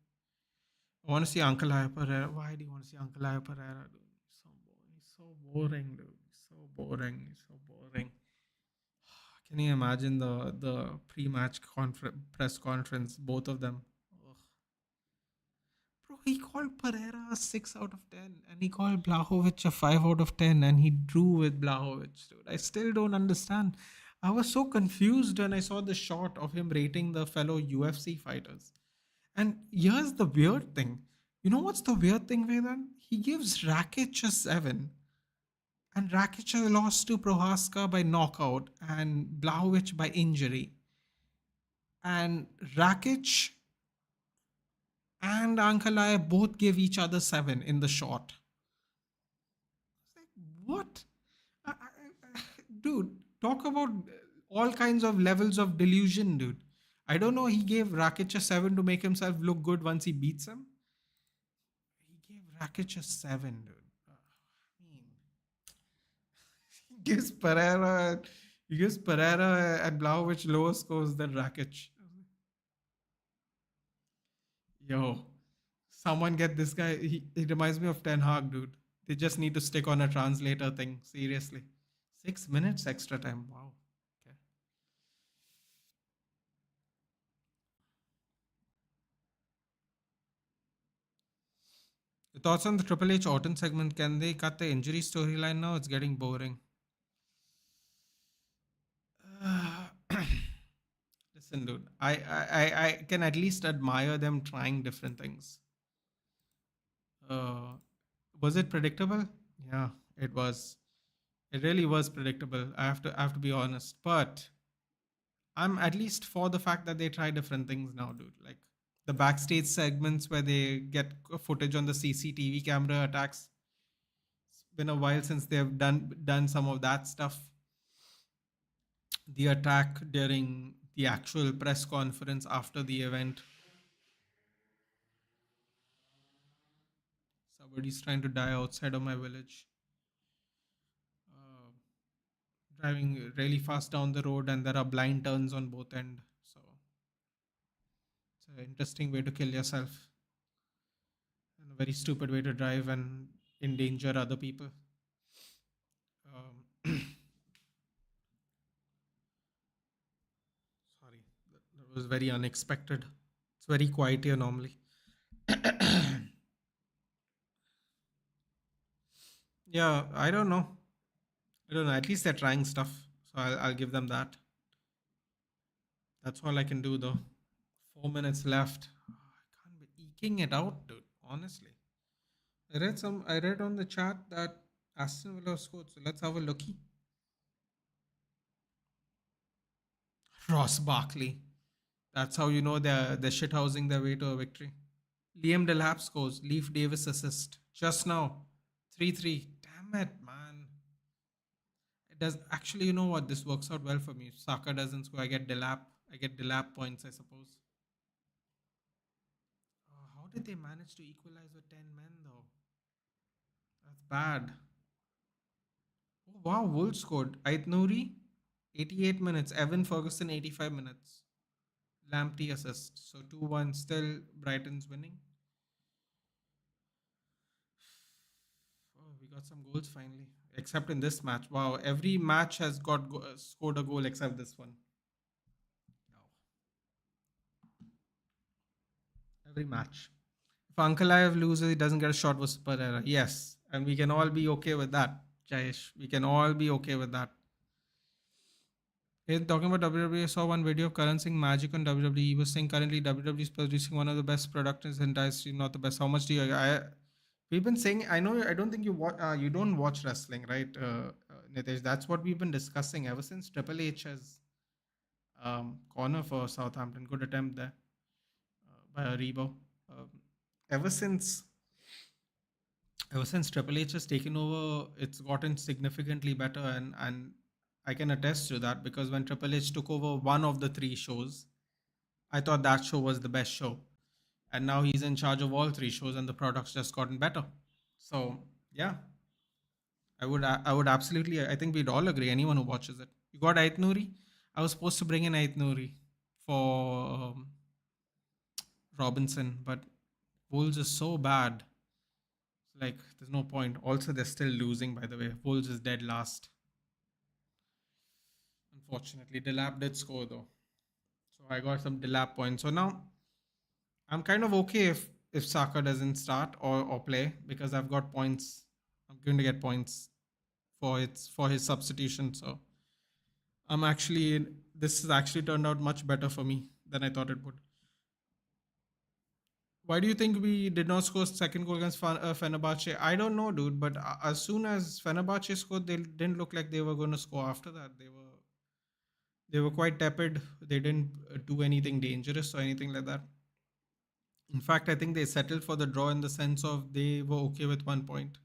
I want to see Uncle Aya Pereira. Why do you want to see Uncle Aya Pereira, dude? He's so boring, dude. He's so boring. He's so boring. Can you imagine the pre-match press conference? Both of them. Ugh. Bro, he called Pereira a 6 out of 10 and he called Blahovic a 5 out of 10 and he drew with Blahovic, dude. I still don't understand. I was so confused when I saw the shot of him rating the fellow UFC fighters. And here's the weird thing. You know what's the weird thing, Vedan? He gives Rakic a 7 and Rakic lost to Prohaska by knockout and Blahovic by injury. And Rakic and Ankalaev both give each other 7 in the shot. Like, what? Dude, talk about all kinds of levels of delusion, dude. I don't know. He gave Rakic a 7 to make himself look good once he beats him. He gave Rakic a 7, dude. I mean, he gives Pereira, he gives Pereira and Blaovic lower scores than Rakic. Yo, someone get this guy. He reminds me of Ten Hag, dude. They just need to stick on a translator thing. Seriously. 6 minutes extra time. Wow. Okay. Your thoughts on the Triple H Orton segment? Can they cut the injury storyline now? It's getting boring. Listen, dude. I can at least admire them trying different things. Uh, was it predictable? Yeah, it was. It really was predictable. I have to be honest. But I'm at least for the fact that they try different things now, dude. Like the backstage segments where they get footage on the CCTV camera attacks. It's been a while since they've done some of that stuff. The attack during the actual press conference after the event. Somebody's trying to die outside of my village. Uh, Driving really fast down the road, and there are blind turns on both end. So it's an interesting way to kill yourself, and a very stupid way to drive and endanger other people. Um, Sorry, that was very unexpected. It's very quiet here normally. Yeah, I don't know. I don't know. At least they're trying stuff, so I'll give them that. That's all I can do, though. 4 minutes left. I can't be eking it out, dude. Honestly, I read on the chat that Aston Villa scored. So let's have a looky. Ross Barkley. That's how you know they're shithousing their way to a victory. Liam Delap scores. Leaf Davis assist. Just now. 3-3. Damn it, man. It does actually, you know what? This works out well for me. If Saka doesn't score, I get Delap. I get Delap points, I suppose. How did they manage to equalize with 10 men, though? That's bad. Oh, wow, Wolves scored. Ait Nouri, 88 minutes. Evan Ferguson, 85 minutes. Lamptey assist. So 2-1. Still Brighton's winning. Oh, we got some goals finally. Except in this match. Wow, every match has scored a goal except this one. Wow. Every match. If Ankalaev loses, he doesn't get a shot with Pereira. Yes. And we can all be okay with that, Jayesh. We can all be okay with that. Hey, talking about WWE, I saw one video of Karan Singh Magic on WWE. He was saying currently WWE is producing one of the best products in the entire industry, not the best. How much do you? We've been saying. I know. I don't think you watch. You don't watch wrestling, right, Nitesh? That's what we've been discussing ever since Triple H has corner for Southampton. Good attempt there by Aribo. Um, ever since ever since Triple H has taken over, it's gotten significantly better, and I can attest to that because when Triple H took over one of the three shows, I thought that show was the best show, and now he's in charge of all three shows, and the product's just gotten better. So yeah, I would absolutely. I think we'd all agree. Anyone who watches it, you got Ait Nouri. I was supposed to bring in Ait Nouri for Robinson, but Wolves is so bad. Like, there's no point. Also, they're still losing. By the way, Wolves is dead last. Unfortunately, Delap did score though, so I got some Delap points. So now I'm kind of okay if Saka doesn't start or play because I've got points. I'm going to get points for his substitution. So I'm actually this has actually turned out much better for me than I thought it would. Why do you think we did not score second goal against Fenerbahce? I don't know, dude. But as soon as Fenerbahce scored, they didn't look like they were going to score. After that, they were quite tepid. They didn't do anything dangerous or anything like that. In fact, I think they settled for the draw in the sense of they were okay with 1 point,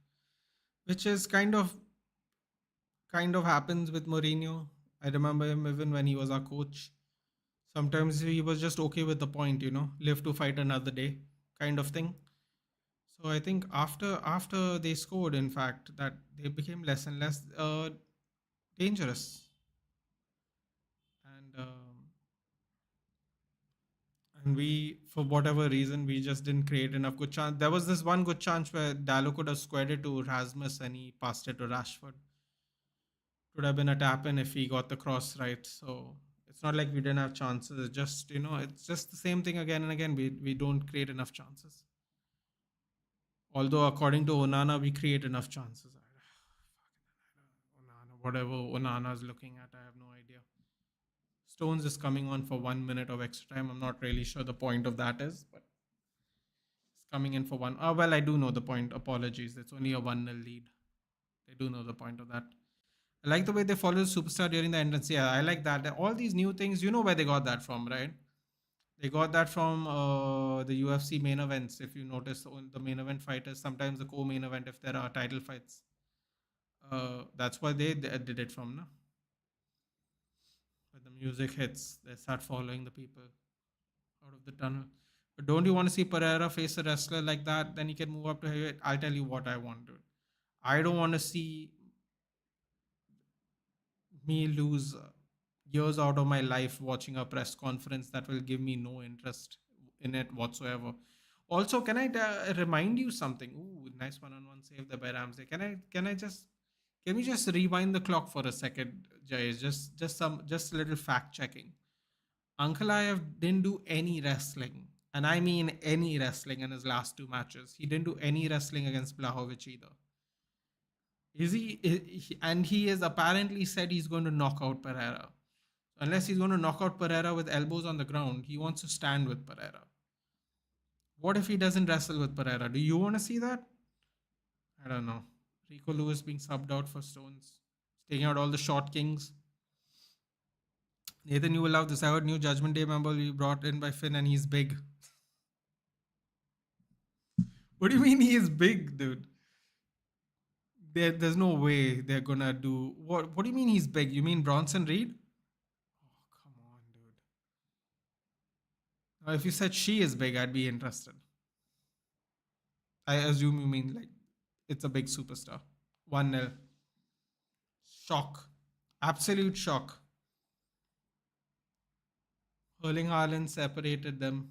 which is kind of happens with Mourinho. I remember him even when he was our coach. Sometimes he was just okay with the point, live to fight another day, kind of thing. So I think after they scored, in fact, that they became less and less dangerous, and we, for whatever reason, we just didn't create enough good chance. There was this one good chance where Dallo could have squared it to Rasmus and he passed it to Rashford. Could have been a tap in if he got the cross right. So it's not like we didn't have chances. It's just it's just the same thing again and again. We don't create enough chances. Although according to Onana, we create enough chances. Onana, whatever Onana is looking at, I have no idea. Stones is coming on for 1 minute of extra time. I'm not really sure the point of that is, but it's coming in for one. Oh, well, I do know the point. Apologies. It's only a 1-0 lead. They do know the point of that. I like the way they follow the superstar during the entrance. Yeah, I like that. All these new things, you know where they got that from, right? They got that from the UFC main events. If you notice, on the main event fighters, sometimes the co-main event, if there are title fights, that's why they did it from. No? When the music hits, they start following the people out of the tunnel. But don't you want to see Pereira face a wrestler like that? Then he can move up to heavyweight. I'll tell you what I want, dude. I don't want to see me lose years out of my life watching a press conference that will give me no interest in it whatsoever. Also, can I remind you something? Ooh, nice one-on-one save there by Ramsey. Can we just rewind the clock for a second, Jay? Just a little fact checking. Uncle Ayev didn't do any wrestling, and I mean any wrestling in his last two matches. He didn't do any wrestling against Blahovic either. Is and he has apparently said he's going to knock out Pereira. Unless he's going to knock out Pereira with elbows on the ground, he wants to stand with Pereira. What if he doesn't wrestle with Pereira? Do you want to see that? I don't know. Rico Lewis being subbed out for Stones, taking out all the short kings. Nathan, you will love this. I heard new Judgment Day member we brought in by Finn, and he's big. What do you mean he is big, dude? There's no way they're gonna do what? What do you mean he's big? You mean Bronson Reed? Oh, come on, dude. Now, if you said she is big, I'd be interested. I assume you mean like it's a big superstar. 1-0. Shock. Absolute shock. Erling Haaland separated them.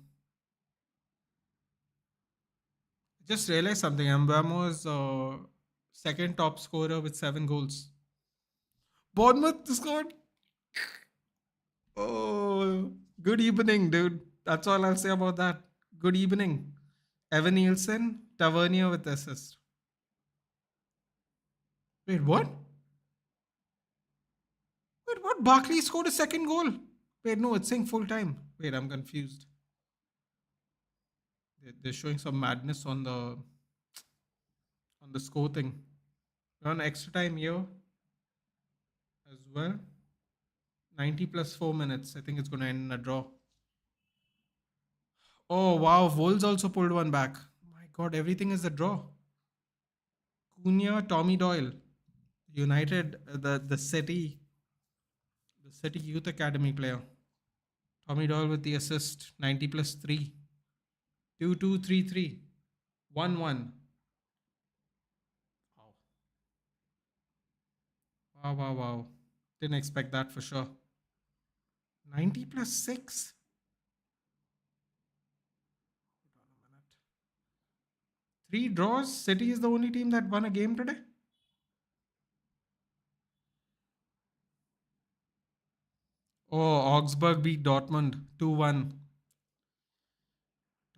Just realized something. Mbamo is second top scorer with 7 goals. Bournemouth scored. Oh, good evening, dude. That's all I'll say about that. Good evening. Evan Nielsen, Tavernier with assist. Wait, what? Wait, what? Barkley scored a second goal. Wait, no, it's saying full time. Wait, I'm confused. They're showing some madness on the score thing. We're on extra time here as well. 90 plus 4 minutes. I think it's going to end in a draw. Oh, wow. Wolves also pulled one back. My God, everything is a draw. Cunha, Tommy Doyle. United, the City Youth Academy player. Tommy Doyle with the assist. 90 plus 3. 2-2, 3-3. 1-1. Wow. Wow, wow, wow. Didn't expect that for sure. 90 plus 6. Hold on a minute. Three draws. City is the only team that won a game today. Oh, Augsburg beat Dortmund 2-1.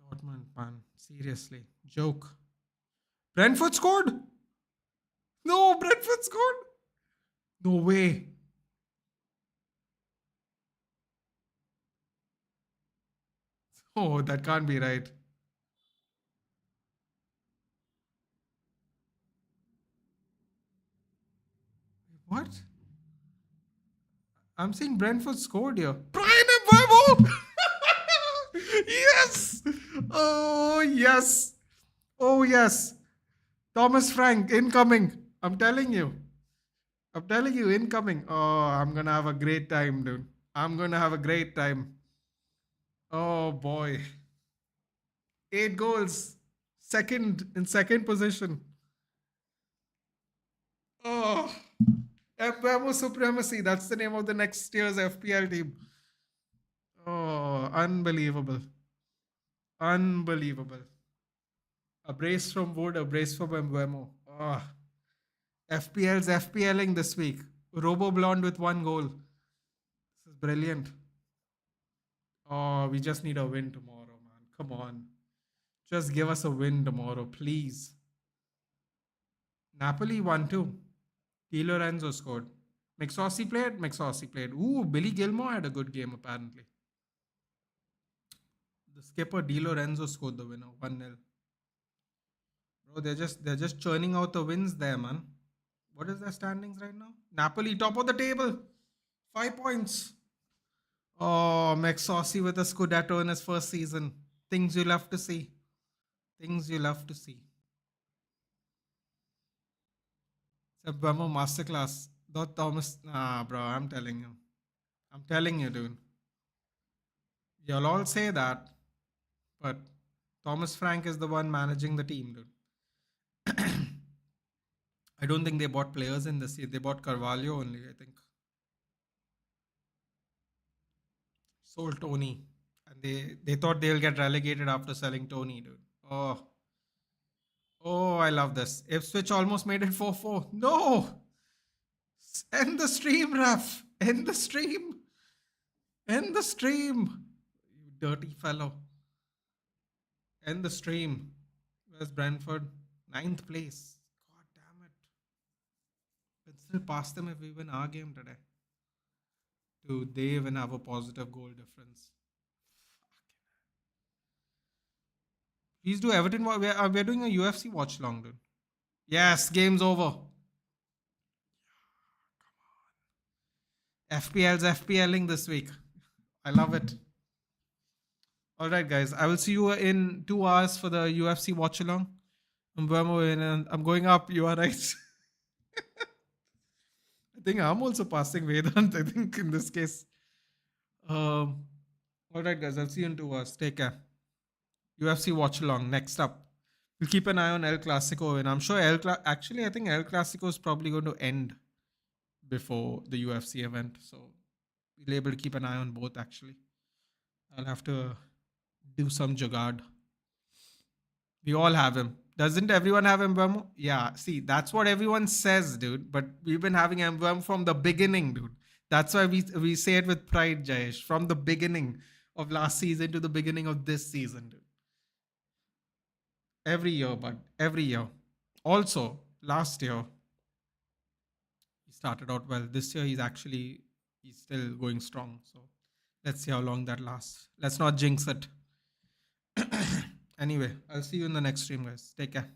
Dortmund, man. Seriously. Joke. Brentford scored? No, Brentford scored? No way. Oh, that can't be right. What? I'm seeing Brentford scored here. Brian Mbeumo! Yes! Oh, yes. Oh, yes. Thomas Frank, incoming. I'm telling you. I'm telling you, incoming. Oh, I'm going to have a great time, dude. I'm going to have a great time. Oh, boy. 8 goals. In second position. Oh, Mbeumo Supremacy. That's the name of the next year's FPL team. Oh, unbelievable. Unbelievable. A brace from Wood, a brace from Mbeumo. Oh, FPL's FPLing this week. Robo Blonde with 1 goal. This is brilliant. Oh, we just need a win tomorrow, man. Come on. Just give us a win tomorrow, please. Napoli 1-2. Di Lorenzo scored. McSaucy played? McSaucy played. Ooh, Billy Gilmore had a good game, apparently. The skipper Di Lorenzo scored the winner, 1-0. Bro, they're just churning out the wins there, man. What is their standings right now? Napoli top of the table. 5 points. Oh, McSaucy with a Scudetto in his first season. Things you'll have to see. Things you'll have to see. It's a Brahmo masterclass. Not Thomas. Nah, bro, I'm telling you. I'm telling you, dude. You'll all say that, but Thomas Frank is the one managing the team, dude. I don't think they bought players in this year. They bought Carvalho only, I think. Sold Tony. And they thought they'll get relegated after selling Tony, dude. Oh. Oh, I love this. Ipswich almost made it 4-4. No! End the stream, ref. End the stream. End the stream. You dirty fellow. End the stream. Where's Brentford? 9th place. God damn it. We'll still pass them if we win our game today. Do they even have a positive goal difference? Please do Everton. We're doing a UFC watch long, dude. Yes, game's over. FPL's FPLing this week. I love it. All right, guys. I will see you in 2 hours for the UFC watch along. I'm going up. You are right. I think I'm also passing Vedant. I think in this case. All right, guys. I'll see you in 2 hours. Take care. UFC watch along. Next up, we'll keep an eye on El Clasico, and I'm sure actually I think El Clasico is probably going to end before the UFC event, so we'll be able to keep an eye on both. Actually, I'll have to do some jugaad. We all have him. Doesn't everyone have Mbeumo? Yeah, see, that's what everyone says, dude. But we've been having Mbeumo from the beginning, dude. That's why we say it with pride, Jayesh. From the beginning of last season to the beginning of this season, dude. Every year, bud. Every year. Also, last year, he started out well. This year, he's still going strong. So let's see how long that lasts. Let's not jinx it. Anyway, I'll see you in the next stream, guys. Take care.